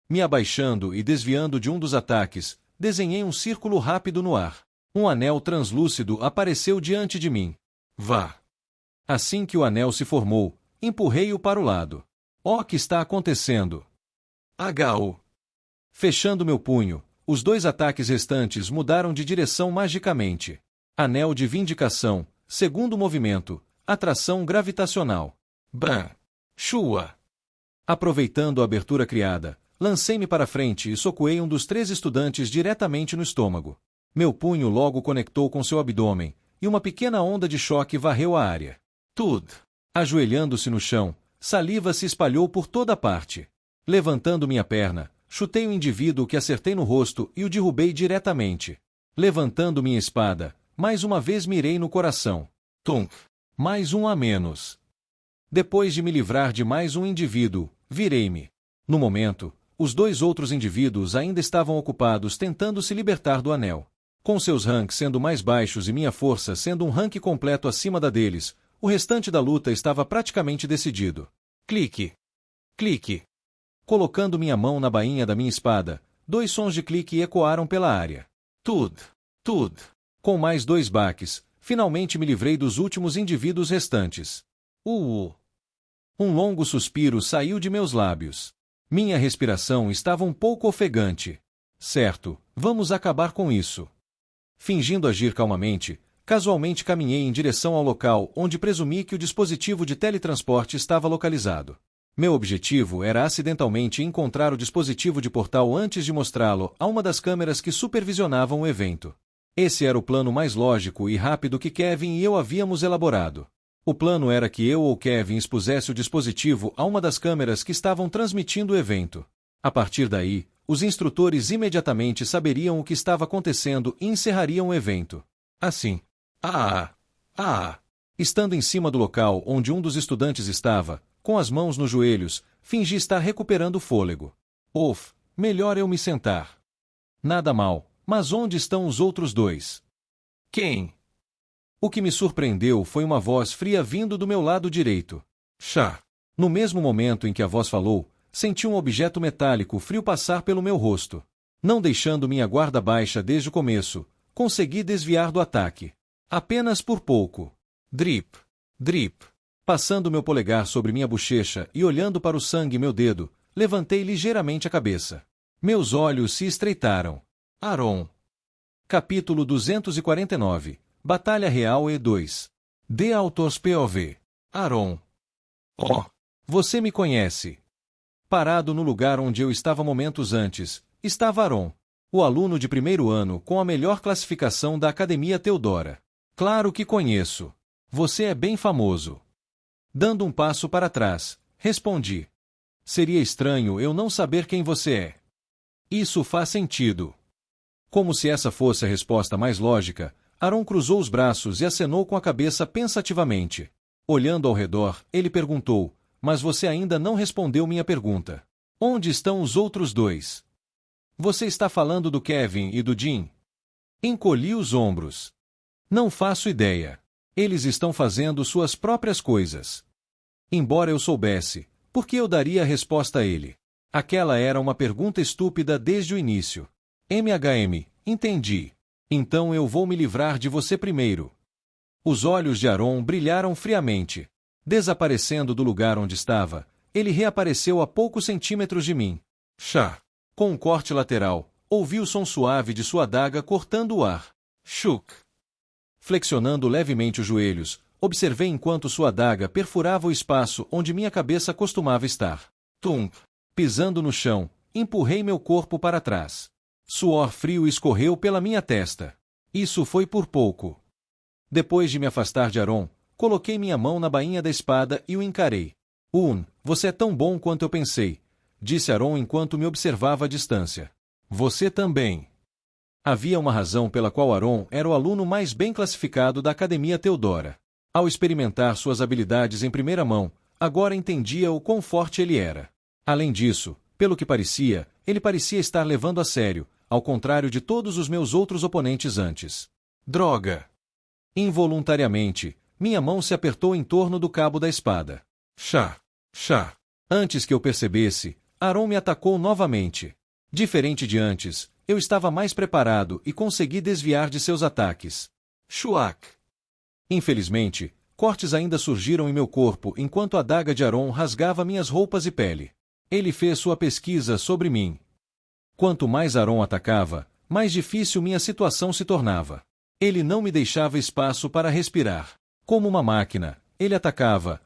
Speaker 1: Me abaixando e desviando de um dos ataques, desenhei um círculo rápido no ar. Um anel translúcido apareceu diante de mim. Vá! Assim que o anel se formou, empurrei-o para o lado. O que está acontecendo? HU! Fechando meu punho, os 2 ataques restantes mudaram de direção magicamente. Anel de vindicação, segundo movimento, atração gravitacional. Bam! Chua! Aproveitando a abertura criada, lancei-me para frente e socoei um dos 3 estudantes diretamente no estômago. Meu punho logo conectou com seu abdômen, e uma pequena onda de choque varreu a área. Tudo. Ajoelhando-se no chão, saliva se espalhou por toda parte. Levantando minha perna, chutei o indivíduo que acertei no rosto e o derrubei diretamente. Levantando minha espada, mais uma vez mirei no coração. Tum! Mais um a menos. Depois de me livrar de mais um indivíduo, virei-me. No momento, os 2 outros indivíduos ainda estavam ocupados tentando se libertar do anel. Com seus ranks sendo mais baixos e minha força sendo um rank completo acima da deles, o restante da luta estava praticamente decidido. Clique. Clique. Colocando minha mão na bainha da minha espada, 2 sons de clique ecoaram pela área. Tudo. Com mais 2 baques, finalmente me livrei dos últimos indivíduos restantes. Um longo suspiro saiu de meus lábios. Minha respiração estava um pouco ofegante. Certo, vamos acabar com isso. Fingindo agir calmamente, casualmente caminhei em direção ao local onde presumi que o dispositivo de teletransporte estava localizado. Meu objetivo era acidentalmente encontrar o dispositivo de portal antes de mostrá-lo a uma das câmeras que supervisionavam o evento. Esse era o plano mais lógico e rápido que Kevin e eu havíamos elaborado. O plano era que eu ou Kevin expusesse o dispositivo a uma das câmeras que estavam transmitindo o evento. A partir daí, os instrutores imediatamente saberiam o que estava acontecendo e encerrariam o evento. Assim. Estando em cima do local onde um dos estudantes estava, com as mãos nos joelhos, fingi estar recuperando o fôlego. Melhor eu me sentar. Nada mal, mas onde estão os outros 2? Quem? O que me surpreendeu foi uma voz fria vindo do meu lado direito. Chá. No mesmo momento em que a voz falou, senti um objeto metálico frio passar pelo meu rosto. Não deixando minha guarda baixa desde o começo, consegui desviar do ataque. Apenas por pouco. Drip. Passando meu polegar sobre minha bochecha e olhando para o sangue em meu dedo, levantei ligeiramente a cabeça. Meus olhos se estreitaram. Aron. Capítulo 249. Batalha Real E2. The Author's POV. Aron. Você me conhece. Parado no lugar onde eu estava momentos antes, estava Aron, o aluno de 1º ano com a melhor classificação da Academia Teodora. Claro que conheço. Você é bem famoso. Dando um passo para trás, respondi. Seria estranho eu não saber quem você é. Isso faz sentido. Como se essa fosse a resposta mais lógica, Aron cruzou os braços e acenou com a cabeça pensativamente. Olhando ao redor, ele perguntou, mas você ainda não respondeu minha pergunta. Onde estão os outros 2? Você está falando do Kevin e do Jim? Encolhi os ombros. Não faço ideia. Eles estão fazendo suas próprias coisas. Embora eu soubesse, por que eu daria a resposta a ele? Aquela era uma pergunta estúpida desde o início. Entendi. Então eu vou me livrar de você primeiro. Os olhos de Aron brilharam friamente. Desaparecendo do lugar onde estava, ele reapareceu a poucos centímetros de mim. Chá. Com um corte lateral, ouvi o som suave de sua adaga cortando o ar. Chuk. Flexionando levemente os joelhos, observei enquanto sua adaga perfurava o espaço onde minha cabeça costumava estar. Tum. Pisando no chão, empurrei meu corpo para trás. Suor frio escorreu pela minha testa. Isso foi por pouco. Depois de me afastar de Aron, coloquei minha mão na bainha da espada e o encarei. Você é tão bom quanto eu pensei, disse Aron enquanto me observava à distância. Você também. Havia uma razão pela qual Aron era o aluno mais bem classificado da Academia Teodora. Ao experimentar suas habilidades em primeira mão, agora entendia o quão forte ele era. Além disso, pelo que parecia, ele parecia estar levando a sério, ao contrário de todos os meus outros oponentes antes. Droga! Involuntariamente, minha mão se apertou em torno do cabo da espada. Chá! Antes que eu percebesse, Aron me atacou novamente. Diferente de antes, eu estava mais preparado e consegui desviar de seus ataques. Shuak! Infelizmente, cortes ainda surgiram em meu corpo enquanto a adaga de Aron rasgava minhas roupas e pele. Ele fez sua pesquisa sobre mim. Quanto mais Aron atacava, mais difícil minha situação se tornava. Ele não me deixava espaço para respirar. Como uma máquina, ele atacava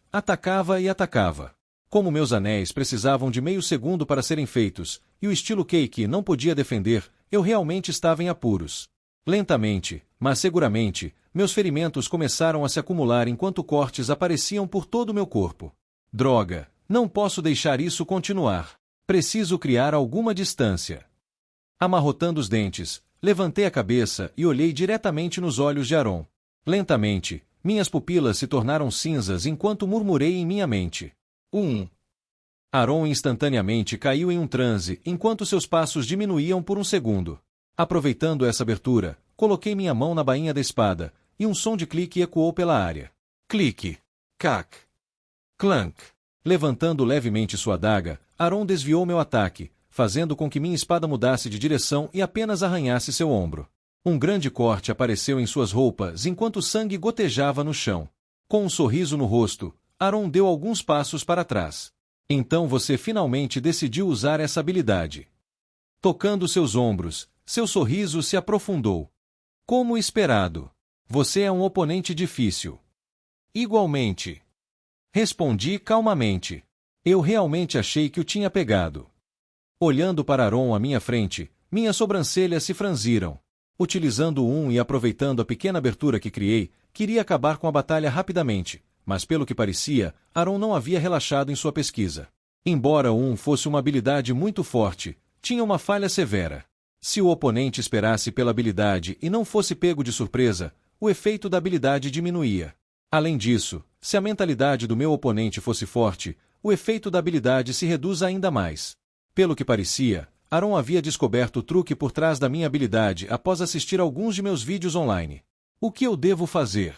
Speaker 1: e atacava. Como meus anéis precisavam de meio segundo para serem feitos, e o estilo Cake não podia defender, eu realmente estava em apuros. Lentamente, mas seguramente, meus ferimentos começaram a se acumular enquanto cortes apareciam por todo o meu corpo. Droga, não posso deixar isso continuar. Preciso criar alguma distância. Amarrotando os dentes, levantei a cabeça e olhei diretamente nos olhos de Aaron. Lentamente, minhas pupilas se tornaram cinzas enquanto murmurei em minha mente. Aaron instantaneamente caiu em um transe enquanto seus passos diminuíam por um segundo. Aproveitando essa abertura, coloquei minha mão na bainha da espada, e um som de clique ecoou pela área. Clique. Cac. Clank. Levantando levemente sua adaga, Aaron desviou meu ataque, fazendo com que minha espada mudasse de direção e apenas arranhasse seu ombro. Um grande corte apareceu em suas roupas enquanto o sangue gotejava no chão. Com um sorriso no rosto, Aaron deu alguns passos para trás. Então você finalmente decidiu usar essa habilidade. Tocando seus ombros, seu sorriso se aprofundou. Como esperado. Você é um oponente difícil. Igualmente. Respondi calmamente. Eu realmente achei que o tinha pegado. Olhando para Aaron à minha frente, minhas sobrancelhas se franziram. Utilizando e aproveitando a pequena abertura que criei, queria acabar com a batalha rapidamente, mas pelo que parecia, Aaron não havia relaxado em sua pesquisa. Embora fosse uma habilidade muito forte, tinha uma falha severa. Se o oponente esperasse pela habilidade e não fosse pego de surpresa, o efeito da habilidade diminuía. Além disso, se a mentalidade do meu oponente fosse forte, o efeito da habilidade se reduz ainda mais. Pelo que parecia, Aaron havia descoberto o truque por trás da minha habilidade após assistir alguns de meus vídeos online. O que eu devo fazer?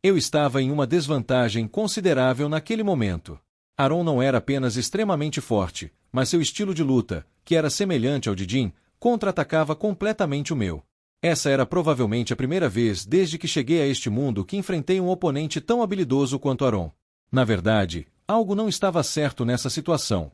Speaker 1: Eu estava em uma desvantagem considerável naquele momento. Aaron não era apenas extremamente forte, mas seu estilo de luta, que era semelhante ao de Jin, contra-atacava completamente o meu. Essa era provavelmente a primeira vez desde que cheguei a este mundo que enfrentei um oponente tão habilidoso quanto Aaron. Na verdade, algo não estava certo nessa situação.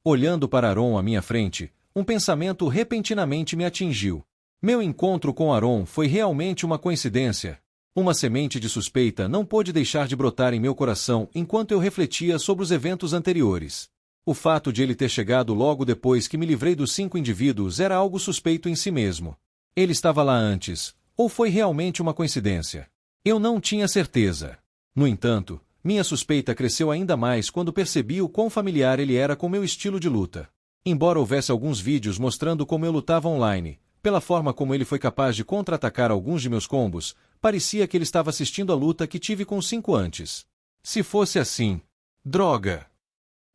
Speaker 1: Olhando para Aaron à minha frente, um pensamento repentinamente me atingiu. Meu encontro com Aaron foi realmente uma coincidência. Uma semente de suspeita não pôde deixar de brotar em meu coração enquanto eu refletia sobre os eventos anteriores. O fato de ele ter chegado logo depois que me livrei dos 5 indivíduos era algo suspeito em si mesmo. Ele estava lá antes, ou foi realmente uma coincidência? Eu não tinha certeza. No entanto, minha suspeita cresceu ainda mais quando percebi o quão familiar ele era com meu estilo de luta. Embora houvesse alguns vídeos mostrando como eu lutava online, pela forma como ele foi capaz de contra-atacar alguns de meus combos, parecia que ele estava assistindo a luta que tive com 5 antes. Se fosse assim... Droga!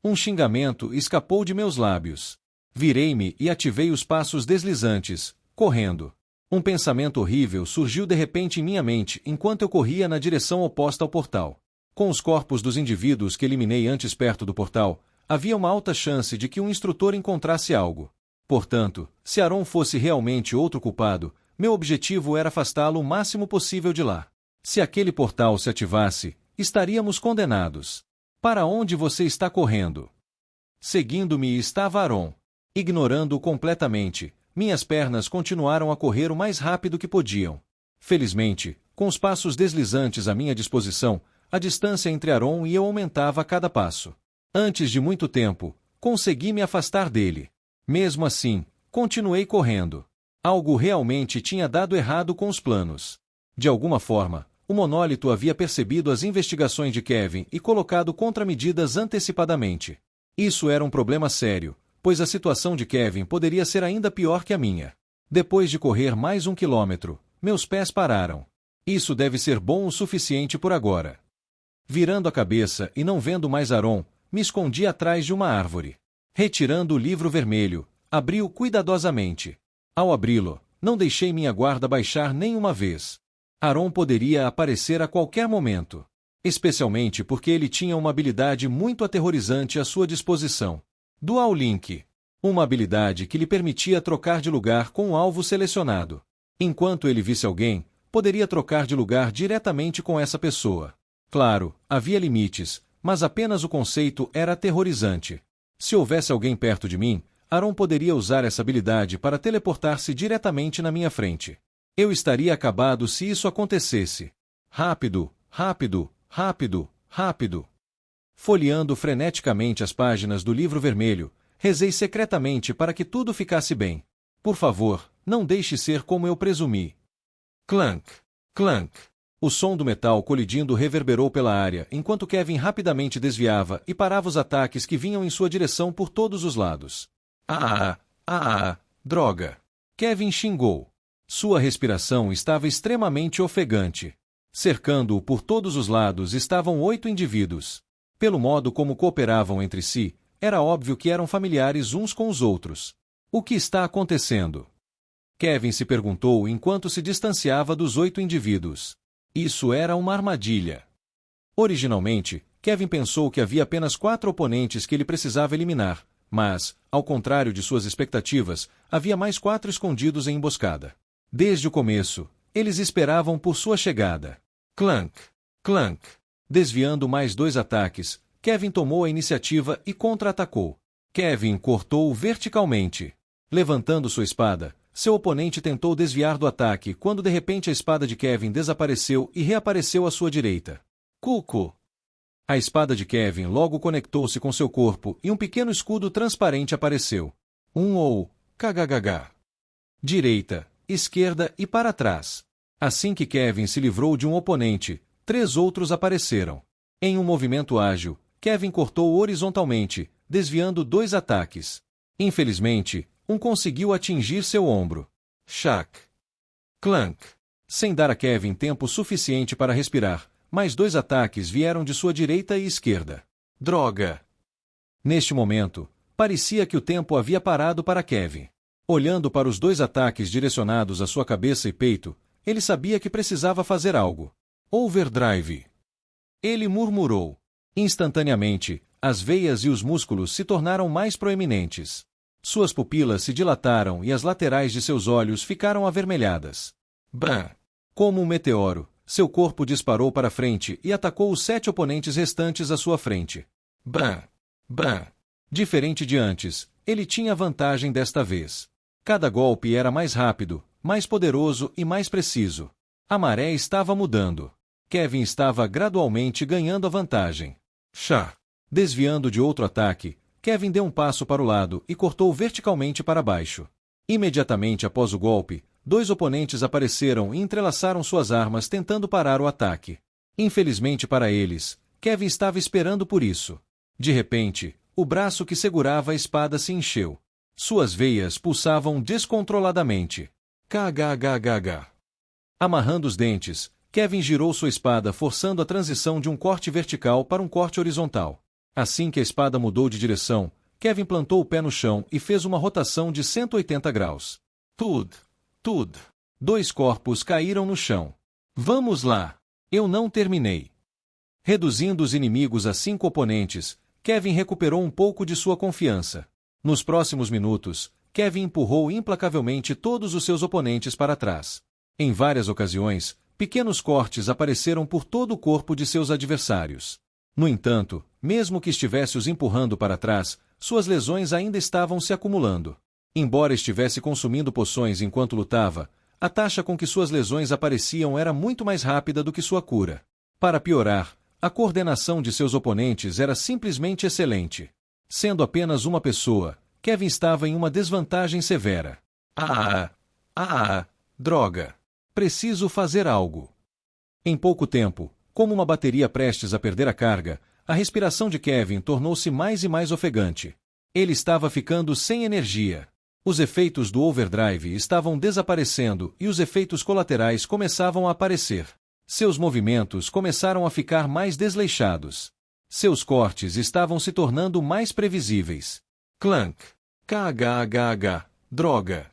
Speaker 1: Um xingamento escapou de meus lábios. Virei-me e ativei os passos deslizantes, correndo. Um pensamento horrível surgiu de repente em minha mente enquanto eu corria na direção oposta ao portal. Com os corpos dos indivíduos que eliminei antes perto do portal, havia uma alta chance de que um instrutor encontrasse algo. Portanto, se Aaron fosse realmente outro culpado, meu objetivo era afastá-lo o máximo possível de lá. Se aquele portal se ativasse, estaríamos condenados. Para onde você está correndo? Seguindo-me estava Aaron. Ignorando-o completamente, minhas pernas continuaram a correr o mais rápido que podiam. Felizmente, com os passos deslizantes à minha disposição, a distância entre Aaron e eu aumentava a cada passo. Antes de muito tempo, consegui me afastar dele. Mesmo assim, continuei correndo. Algo realmente tinha dado errado com os planos. De alguma forma, o monólito havia percebido as investigações de Kevin e colocado contramedidas antecipadamente. Isso era um problema sério, pois a situação de Kevin poderia ser ainda pior que a minha. Depois de correr mais 1 quilômetro, meus pés pararam. Isso deve ser bom o suficiente por agora. Virando a cabeça e não vendo mais Aaron, me escondi atrás de uma árvore. Retirando o livro vermelho, abri-o cuidadosamente. Ao abri-lo, não deixei minha guarda baixar nem uma vez. Aaron poderia aparecer a qualquer momento. Especialmente porque ele tinha uma habilidade muito aterrorizante à sua disposição. Dual Link. Uma habilidade que lhe permitia trocar de lugar com o alvo selecionado. Enquanto ele visse alguém, poderia trocar de lugar diretamente com essa pessoa. Claro, havia limites, mas apenas o conceito era aterrorizante. Se houvesse alguém perto de mim, Aaron poderia usar essa habilidade para teleportar-se diretamente na minha frente. Eu estaria acabado se isso acontecesse. Rápido, rápido, rápido, rápido. Folheando freneticamente as páginas do livro vermelho, rezei secretamente para que tudo ficasse bem. Por favor, não deixe ser como eu presumi. Clank! Clank! O som do metal colidindo reverberou pela área enquanto Kevin rapidamente desviava e parava os ataques que vinham em sua direção por todos os lados. Droga! Kevin xingou. Sua respiração estava extremamente ofegante. Cercando-o por todos os lados estavam 8 indivíduos. Pelo modo como cooperavam entre si, era óbvio que eram familiares uns com os outros. O que está acontecendo? Kevin se perguntou enquanto se distanciava dos 8 indivíduos. Isso era uma armadilha. Originalmente, Kevin pensou que havia apenas 4 oponentes que ele precisava eliminar, mas, ao contrário de suas expectativas, havia mais 4 escondidos em emboscada. Desde o começo, eles esperavam por sua chegada. Clank! Clank! Desviando mais 2 ataques, Kevin tomou a iniciativa e contra-atacou. Kevin cortou-o verticalmente. Levantando sua espada, seu oponente tentou desviar do ataque quando de repente a espada de Kevin desapareceu e reapareceu à sua direita. Cuco! A espada de Kevin logo conectou-se com seu corpo e um pequeno escudo transparente apareceu. KGGH. Direita, esquerda e para trás. Assim que Kevin se livrou de um oponente, 3 outros apareceram. Em um movimento ágil, Kevin cortou horizontalmente, desviando 2 ataques. Infelizmente, um conseguiu atingir seu ombro. Shack! Clank! Sem dar a Kevin tempo suficiente para respirar, mais 2 ataques vieram de sua direita e esquerda. Droga! Neste momento, parecia que o tempo havia parado para Kevin. Olhando para os 2 ataques direcionados à sua cabeça e peito, ele sabia que precisava fazer algo. Overdrive! Ele murmurou. Instantaneamente, as veias e os músculos se tornaram mais proeminentes. Suas pupilas se dilataram e as laterais de seus olhos ficaram avermelhadas. Bam! Como um meteoro, seu corpo disparou para frente e atacou os 7 oponentes restantes à sua frente. Bam! Bam! Diferente de antes, ele tinha vantagem desta vez. Cada golpe era mais rápido, mais poderoso e mais preciso. A maré estava mudando. Kevin estava gradualmente ganhando a vantagem. Chá! Desviando de outro ataque, Kevin deu um passo para o lado e cortou verticalmente para baixo. Imediatamente após o golpe, 2 oponentes apareceram e entrelaçaram suas armas tentando parar o ataque. Infelizmente para eles, Kevin estava esperando por isso. De repente, o braço que segurava a espada se encheu. Suas veias pulsavam descontroladamente. KGGH. Amarrando os dentes, Kevin girou sua espada forçando a transição de um corte vertical para um corte horizontal. Assim que a espada mudou de direção, Kevin plantou o pé no chão e fez uma rotação de 180 graus. Tud! 2 corpos caíram no chão. Vamos lá! Eu não terminei. Reduzindo os inimigos a 5 oponentes, Kevin recuperou um pouco de sua confiança. Nos próximos minutos, Kevin empurrou implacavelmente todos os seus oponentes para trás. Em várias ocasiões, pequenos cortes apareceram por todo o corpo de seus adversários. No entanto, mesmo que estivesse os empurrando para trás, suas lesões ainda estavam se acumulando. Embora estivesse consumindo poções enquanto lutava, a taxa com que suas lesões apareciam era muito mais rápida do que sua cura. Para piorar, a coordenação de seus oponentes era simplesmente excelente. Sendo apenas uma pessoa, Kevin estava em uma desvantagem severa. Droga! Preciso fazer algo. Em pouco tempo, como uma bateria prestes a perder a carga, a respiração de Kevin tornou-se mais e mais ofegante. Ele estava ficando sem energia. Os efeitos do overdrive estavam desaparecendo e os efeitos colaterais começavam a aparecer. Seus movimentos começaram a ficar mais desleixados. Seus cortes estavam se tornando mais previsíveis. Clank! KGGH! Droga!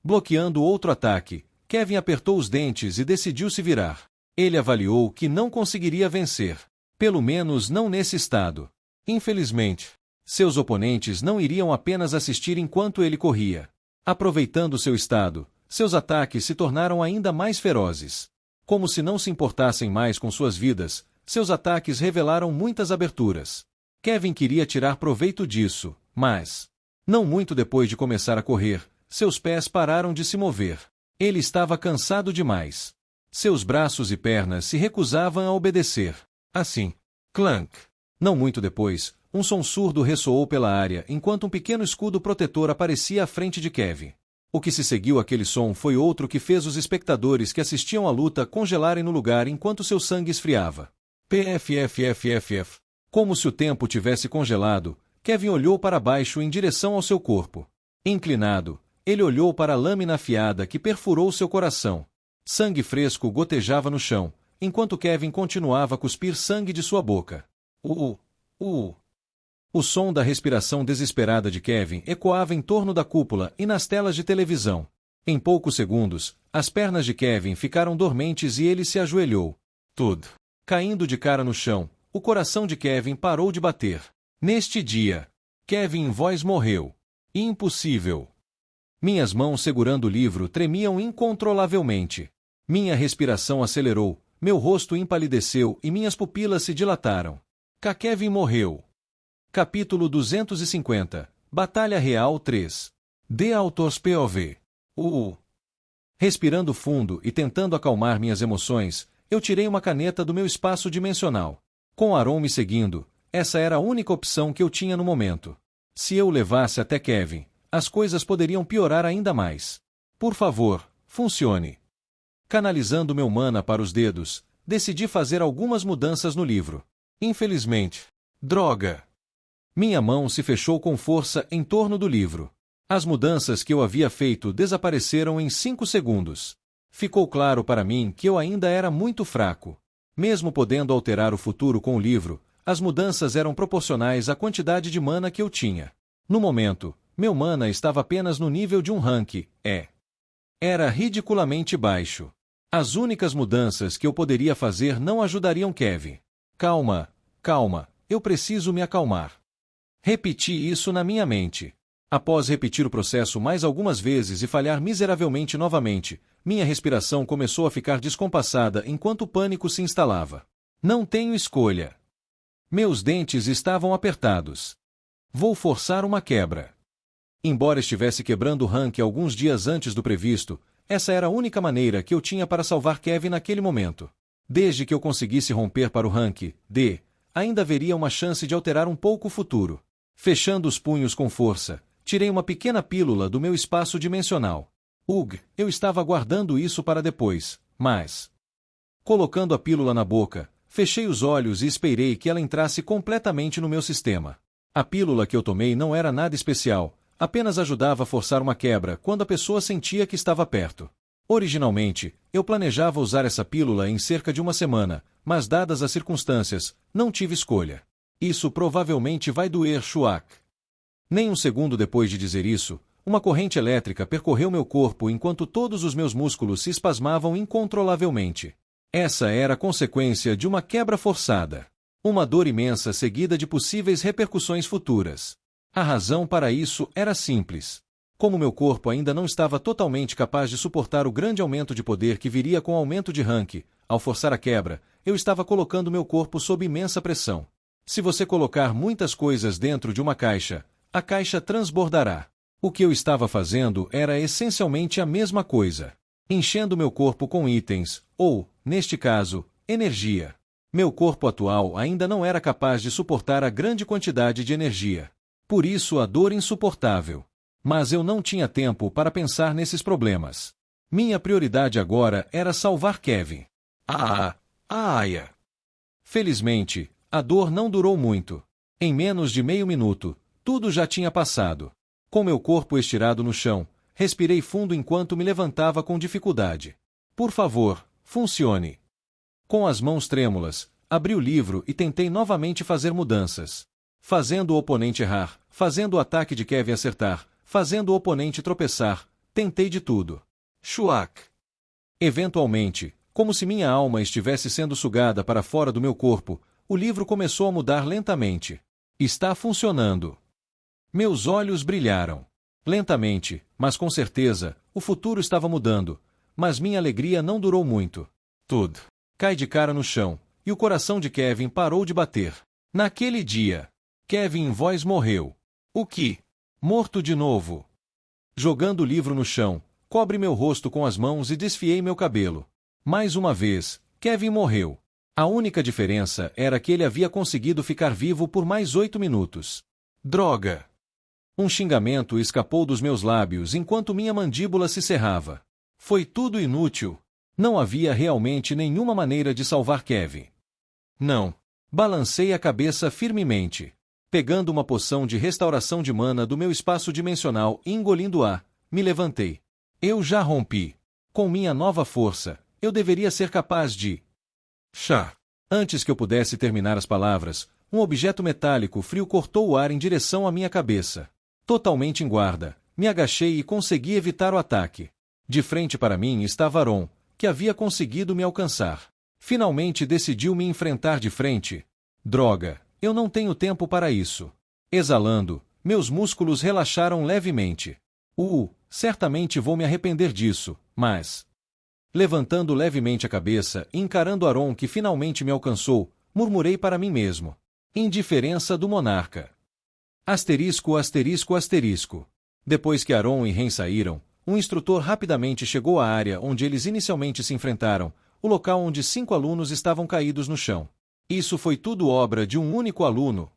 Speaker 1: Bloqueando outro ataque, Kevin apertou os dentes e decidiu se virar. Ele avaliou que não conseguiria vencer. Pelo menos não nesse estado. Infelizmente, seus oponentes não iriam apenas assistir enquanto ele corria. Aproveitando seu estado, seus ataques se tornaram ainda mais ferozes. Como se não se importassem mais com suas vidas, seus ataques revelaram muitas aberturas. Kevin queria tirar proveito disso, mas, não muito depois de começar a correr, seus pés pararam de se mover. Ele estava cansado demais. Seus braços e pernas se recusavam a obedecer. Assim, clank! Não muito depois, um som surdo ressoou pela área enquanto um pequeno escudo protetor aparecia à frente de Kevin. O que se seguiu àquele som foi outro que fez os espectadores que assistiam à luta congelarem no lugar enquanto seu sangue esfriava. PFFFFF. Como se o tempo tivesse congelado, Kevin olhou para baixo em direção ao seu corpo. Inclinado, ele olhou para a lâmina afiada que perfurou seu coração. Sangue fresco gotejava no chão, enquanto Kevin continuava a cuspir sangue de sua boca. O som da respiração desesperada de Kevin ecoava em torno da cúpula e nas telas de televisão. Em poucos segundos, as pernas de Kevin ficaram dormentes e ele se ajoelhou. Tudo. Caindo de cara no chão, o coração de Kevin parou de bater. Neste dia, Kevin Voice morreu. Impossível. Minhas mãos segurando o livro tremiam incontrolavelmente. Minha respiração acelerou, meu rosto empalideceu e minhas pupilas se dilataram. Kevin morreu. Capítulo 250. Batalha Real 3. The Author's POV. Respirando fundo e tentando acalmar minhas emoções, eu tirei uma caneta do meu espaço dimensional. Com Aaron me seguindo, essa era a única opção que eu tinha no momento. Se eu o levasse até Kevin, as coisas poderiam piorar ainda mais. Por favor, funcione. Canalizando meu mana para os dedos, decidi fazer algumas mudanças no livro. Infelizmente. Droga! Minha mão se fechou com força em torno do livro. As mudanças que eu havia feito desapareceram em 5 segundos. Ficou claro para mim que eu ainda era muito fraco. Mesmo podendo alterar o futuro com o livro, as mudanças eram proporcionais à quantidade de mana que eu tinha. No momento, meu mana estava apenas no nível de um rank E. Era ridiculamente baixo. As únicas mudanças que eu poderia fazer não ajudariam Kevin. Calma, eu preciso me acalmar. Repeti isso na minha mente. Após repetir o processo mais algumas vezes e falhar miseravelmente novamente, minha respiração começou a ficar descompassada enquanto o pânico se instalava. Não tenho escolha. Meus dentes estavam apertados. Vou forçar uma quebra. Embora estivesse quebrando o rank alguns dias antes do previsto, essa era a única maneira que eu tinha para salvar Kevin naquele momento. Desde que eu conseguisse romper para o rank D, ainda haveria uma chance de alterar um pouco o futuro. Fechando os punhos com força, tirei uma pequena pílula do meu espaço dimensional. Eu estava guardando isso para depois, mas... Colocando a pílula na boca, fechei os olhos e esperei que ela entrasse completamente no meu sistema. A pílula que eu tomei não era nada especial, apenas ajudava a forçar uma quebra quando a pessoa sentia que estava perto. Originalmente, eu planejava usar essa pílula em cerca de uma semana, mas dadas as circunstâncias, não tive escolha. Isso provavelmente vai doer, Shuak. Nem um segundo depois de dizer isso, uma corrente elétrica percorreu meu corpo enquanto todos os meus músculos se espasmavam incontrolavelmente. Essa era a consequência de uma quebra forçada. Uma dor imensa seguida de possíveis repercussões futuras. A razão para isso era simples. Como meu corpo ainda não estava totalmente capaz de suportar o grande aumento de poder que viria com o aumento de rank, ao forçar a quebra, eu estava colocando meu corpo sob imensa pressão. Se você colocar muitas coisas dentro de uma caixa, a caixa transbordará. O que eu estava fazendo era essencialmente a mesma coisa. Enchendo meu corpo com itens, ou, neste caso, energia. Meu corpo atual ainda não era capaz de suportar a grande quantidade de energia. Por isso a dor insuportável. Mas eu não tinha tempo para pensar nesses problemas. Minha prioridade agora era salvar Kevin. Felizmente, a dor não durou muito. Em menos de meio minuto, tudo já tinha passado. Com meu corpo estirado no chão, respirei fundo enquanto me levantava com dificuldade. Por favor, funcione. Com as mãos trêmulas, abri o livro e tentei novamente fazer mudanças. Fazendo o oponente errar, fazendo o ataque de Kevin acertar, fazendo o oponente tropeçar, tentei de tudo. Shuak. Eventualmente, como se minha alma estivesse sendo sugada para fora do meu corpo, o livro começou a mudar lentamente. Está funcionando. Meus olhos brilharam. Lentamente, mas com certeza, o futuro estava mudando, mas minha alegria não durou muito. Tudo. Cai de cara no chão, e o coração de Kevin parou de bater. Naquele dia, Kevin Voice morreu. O que? Morto de novo. Jogando o livro no chão, cobre meu rosto com as mãos e desfiei meu cabelo. Mais uma vez, Kevin morreu. A única diferença era que ele havia conseguido ficar vivo por mais 8 minutos. Droga! Um xingamento escapou dos meus lábios enquanto minha mandíbula se cerrava. Foi tudo inútil. Não havia realmente nenhuma maneira de salvar Kevin. Não. Balancei a cabeça firmemente. Pegando uma poção de restauração de mana do meu espaço dimensional e engolindo ar, me levantei. Eu já rompi. Com minha nova força, eu deveria ser capaz de... Antes que eu pudesse terminar as palavras, um objeto metálico frio cortou o ar em direção à minha cabeça. Totalmente em guarda, me agachei e consegui evitar o ataque. De frente para mim estava Aron, que havia conseguido me alcançar. Finalmente decidiu me enfrentar de frente. Droga, eu não tenho tempo para isso. Exalando, meus músculos relaxaram levemente. Certamente vou me arrepender disso, mas... Levantando levemente a cabeça e encarando Aron que finalmente me alcançou, murmurei para mim mesmo. Indiferença do monarca. Asterisco, asterisco, asterisco. Depois que Aron e Ren saíram, um instrutor rapidamente chegou à área onde eles inicialmente se enfrentaram, o local onde 5 alunos estavam caídos no chão. Isso foi tudo obra de um único aluno.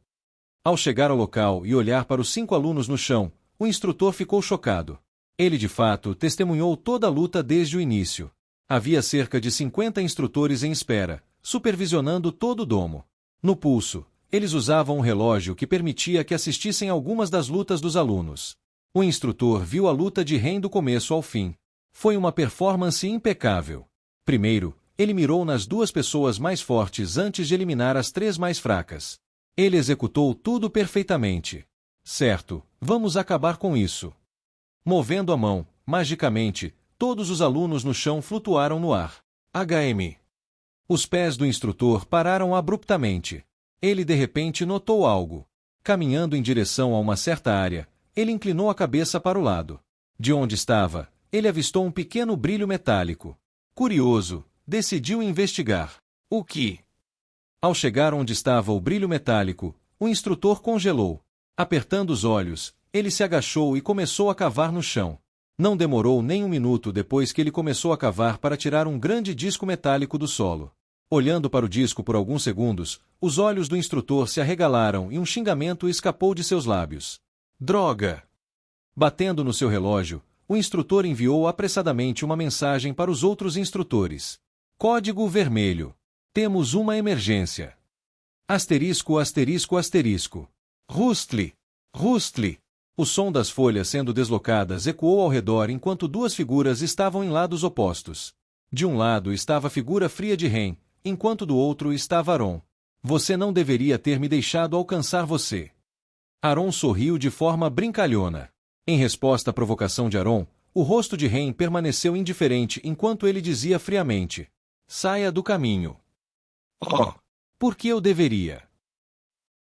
Speaker 1: Ao chegar ao local e olhar para os 5 alunos no chão, o instrutor ficou chocado. Ele de fato testemunhou toda a luta desde o início. Havia cerca de 50 instrutores em espera, supervisionando todo o domo. No pulso, eles usavam um relógio que permitia que assistissem algumas das lutas dos alunos. O instrutor viu a luta de Ren do começo ao fim. Foi uma performance impecável. Primeiro, ele mirou nas 2 pessoas mais fortes antes de eliminar as 3 mais fracas. Ele executou tudo perfeitamente. Certo, vamos acabar com isso. Movendo a mão, magicamente, todos os alunos no chão flutuaram no ar. Os pés do instrutor pararam abruptamente. Ele de repente notou algo. Caminhando em direção a uma certa área, ele inclinou a cabeça para o lado. De onde estava, ele avistou um pequeno brilho metálico. Curioso, decidiu investigar. O que? Ao chegar onde estava o brilho metálico, o instrutor congelou. Apertando os olhos, ele se agachou e começou a cavar no chão. Não demorou nem um minuto depois que ele começou a cavar para tirar um grande disco metálico do solo. Olhando para o disco por alguns segundos, os olhos do instrutor se arregalaram e um xingamento escapou de seus lábios. Droga! Batendo no seu relógio, o instrutor enviou apressadamente uma mensagem para os outros instrutores. Código vermelho. Temos uma emergência. Asterisco, asterisco, asterisco. Rustli! Rustli! O som das folhas sendo deslocadas ecoou ao redor enquanto 2 figuras estavam em lados opostos. De um lado estava a figura fria de Ren, enquanto do outro estava Aron. Você não deveria ter me deixado alcançar você. Aron sorriu de forma brincalhona. Em resposta à provocação de Aron, o rosto de Ren permaneceu indiferente enquanto ele dizia friamente: Saia do caminho. Por que eu deveria?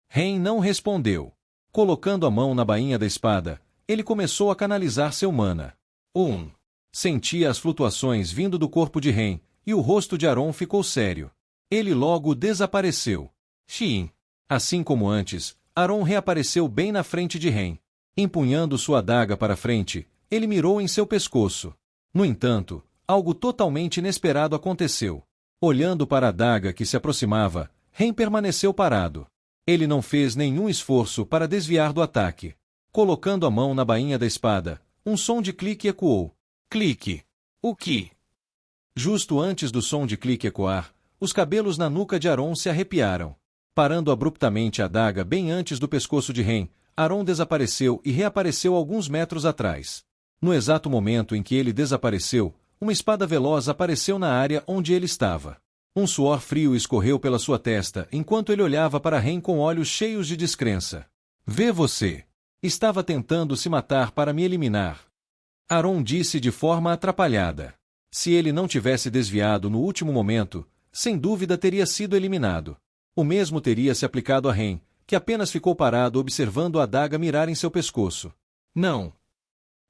Speaker 1: Ren não respondeu. Colocando a mão na bainha da espada, ele começou a canalizar seu mana. Sentia as flutuações vindo do corpo de Ren, e o rosto de Aron ficou sério. Ele logo desapareceu. Assim como antes, Aron reapareceu bem na frente de Ren. Empunhando sua adaga para frente, ele mirou em seu pescoço. No entanto, algo totalmente inesperado aconteceu. Olhando para a adaga que se aproximava, Ren permaneceu parado. Ele não fez nenhum esforço para desviar do ataque. Colocando a mão na bainha da espada, um som de clique ecoou. Clique. O que? Justo antes do som de clique ecoar, os cabelos na nuca de Aron se arrepiaram. Parando abruptamente a adaga bem antes do pescoço de Ren, Aron desapareceu e reapareceu alguns metros atrás. No exato momento em que ele desapareceu, uma espada veloz apareceu na área onde ele estava. Um suor frio escorreu pela sua testa enquanto ele olhava para Ren com olhos cheios de descrença. Vê você. Estava tentando se matar para me eliminar. Aron disse de forma atrapalhada. Se ele não tivesse desviado no último momento, sem dúvida teria sido eliminado. O mesmo teria se aplicado a Ren, que apenas ficou parado observando a adaga mirar em seu pescoço. Não.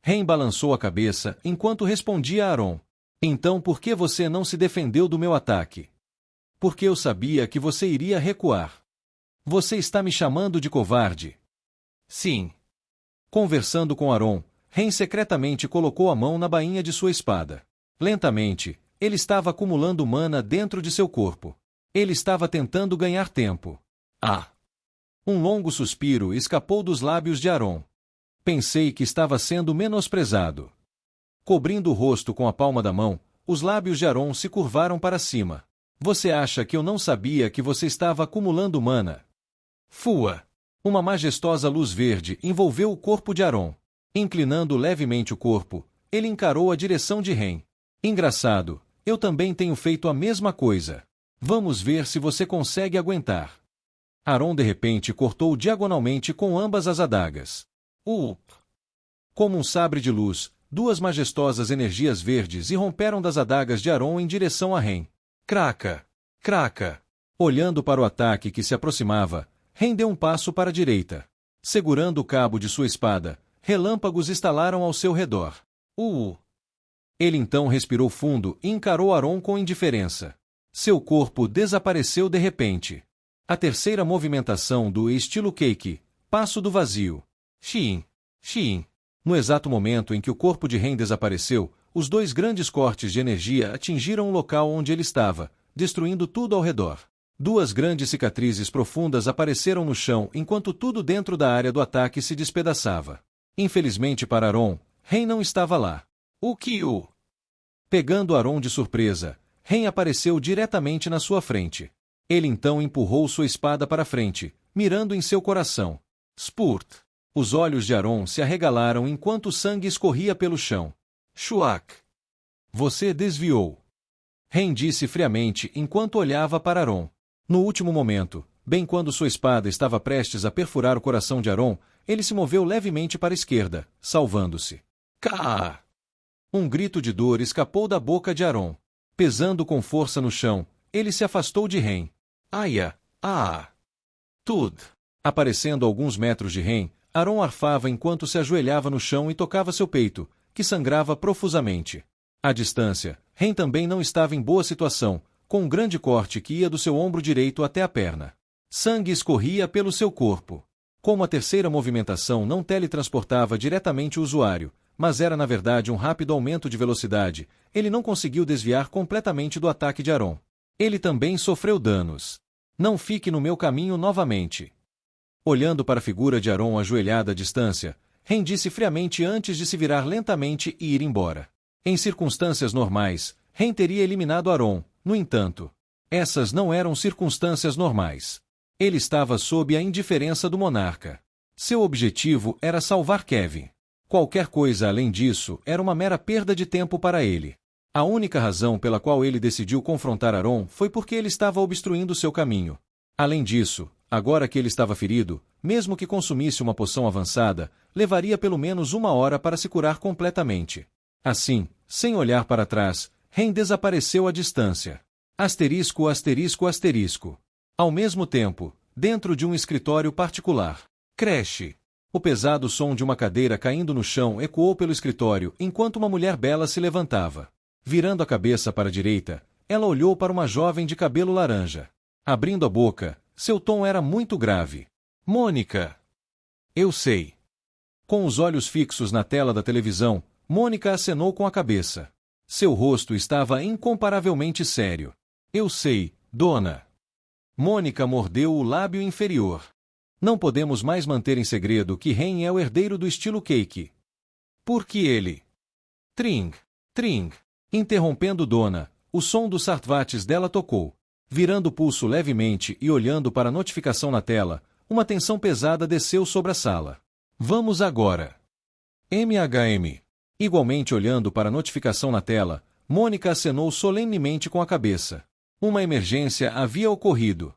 Speaker 1: Ren balançou a cabeça enquanto respondia a Aron. Então por que você não se defendeu do meu ataque? Porque eu sabia que você iria recuar. Você está me chamando de covarde? Sim. Conversando com Aron, Ren secretamente colocou a mão na bainha de sua espada. Lentamente, ele estava acumulando mana dentro de seu corpo. Ele estava tentando ganhar tempo. Ah! Um longo suspiro escapou dos lábios de Aron. Pensei que estava sendo menosprezado. Cobrindo o rosto com a palma da mão, os lábios de Aron se curvaram para cima. Você acha que eu não sabia que você estava acumulando mana? Fua! Uma majestosa luz verde envolveu o corpo de Aron. Inclinando levemente o corpo, ele encarou a direção de Ren. Engraçado, eu também tenho feito a mesma coisa. Vamos ver se você consegue aguentar. Aron de repente cortou diagonalmente com ambas as adagas. Como um sabre de luz, duas majestosas energias verdes irromperam das adagas de Aron em direção a Ren. Craca! Craca! Olhando para o ataque que se aproximava, Ren deu um passo para a direita. Segurando o cabo de sua espada, relâmpagos estalaram ao seu redor. Ele então respirou fundo e encarou Aron com indiferença. Seu corpo desapareceu de repente. A terceira movimentação do estilo Keiki, passo do vazio. Xiin. Xiin. No exato momento em que o corpo de Ren desapareceu, os dois grandes cortes de energia atingiram o local onde ele estava, destruindo tudo ao redor. Duas grandes cicatrizes profundas apareceram no chão enquanto tudo dentro da área do ataque se despedaçava. Infelizmente para Aron, Ren não estava lá. Pegando Aron de surpresa, Ren apareceu diretamente na sua frente. Ele então empurrou sua espada para frente, mirando em seu coração. Spurt! Os olhos de Aron se arregalaram enquanto o sangue escorria pelo chão. Shuak! Você desviou. Ren disse friamente enquanto olhava para Aron. No último momento, bem quando sua espada estava prestes a perfurar o coração de Aron, ele se moveu levemente para a esquerda, salvando-se. Kaa! Um grito de dor escapou da boca de Aron. Pesando com força no chão, ele se afastou de Ren. Aia! Ah! Tud! Aparecendo a alguns metros de Ren, Aron arfava enquanto se ajoelhava no chão e tocava seu peito, que sangrava profusamente. À distância, Ren também não estava em boa situação, com um grande corte que ia do seu ombro direito até a perna. Sangue escorria pelo seu corpo. Como a terceira movimentação não teletransportava diretamente o usuário, mas era na verdade um rápido aumento de velocidade, ele não conseguiu desviar completamente do ataque de Aron. Ele também sofreu danos. Não fique no meu caminho novamente. Olhando para a figura de Aron ajoelhada à distância, Ren disse friamente antes de se virar lentamente e ir embora. Em circunstâncias normais, Ren teria eliminado Aron, no entanto. Essas não eram circunstâncias normais. Ele estava sob a indiferença do monarca. Seu objetivo era salvar Kevin. Qualquer coisa além disso era uma mera perda de tempo para ele. A única razão pela qual ele decidiu confrontar Aron foi porque ele estava obstruindo seu caminho. Além disso, agora que ele estava ferido, mesmo que consumisse uma poção avançada, levaria pelo menos 1 hora para se curar completamente. Assim, sem olhar para trás, Ren desapareceu à distância. Asterisco, asterisco, asterisco. Ao mesmo tempo, dentro de um escritório particular. Creche. O pesado som de uma cadeira caindo no chão ecoou pelo escritório enquanto uma mulher bela se levantava. Virando a cabeça para a direita, ela olhou para uma jovem de cabelo laranja. Abrindo a boca, seu tom era muito grave. Mônica! Eu sei. Com os olhos fixos na tela da televisão, Mônica acenou com a cabeça. Seu rosto estava incomparavelmente sério. Eu sei, dona. Mônica mordeu o lábio inferior. Não podemos mais manter em segredo que Ren é o herdeiro do estilo Keiki. Por que ele? Tring, tring. Interrompendo Dona, o som dos sartvates dela tocou. Virando o pulso levemente e olhando para a notificação na tela, uma tensão pesada desceu sobre a sala. Vamos agora. MHM. Igualmente olhando para a notificação na tela, Mônica acenou solenemente com a cabeça. Uma emergência havia ocorrido.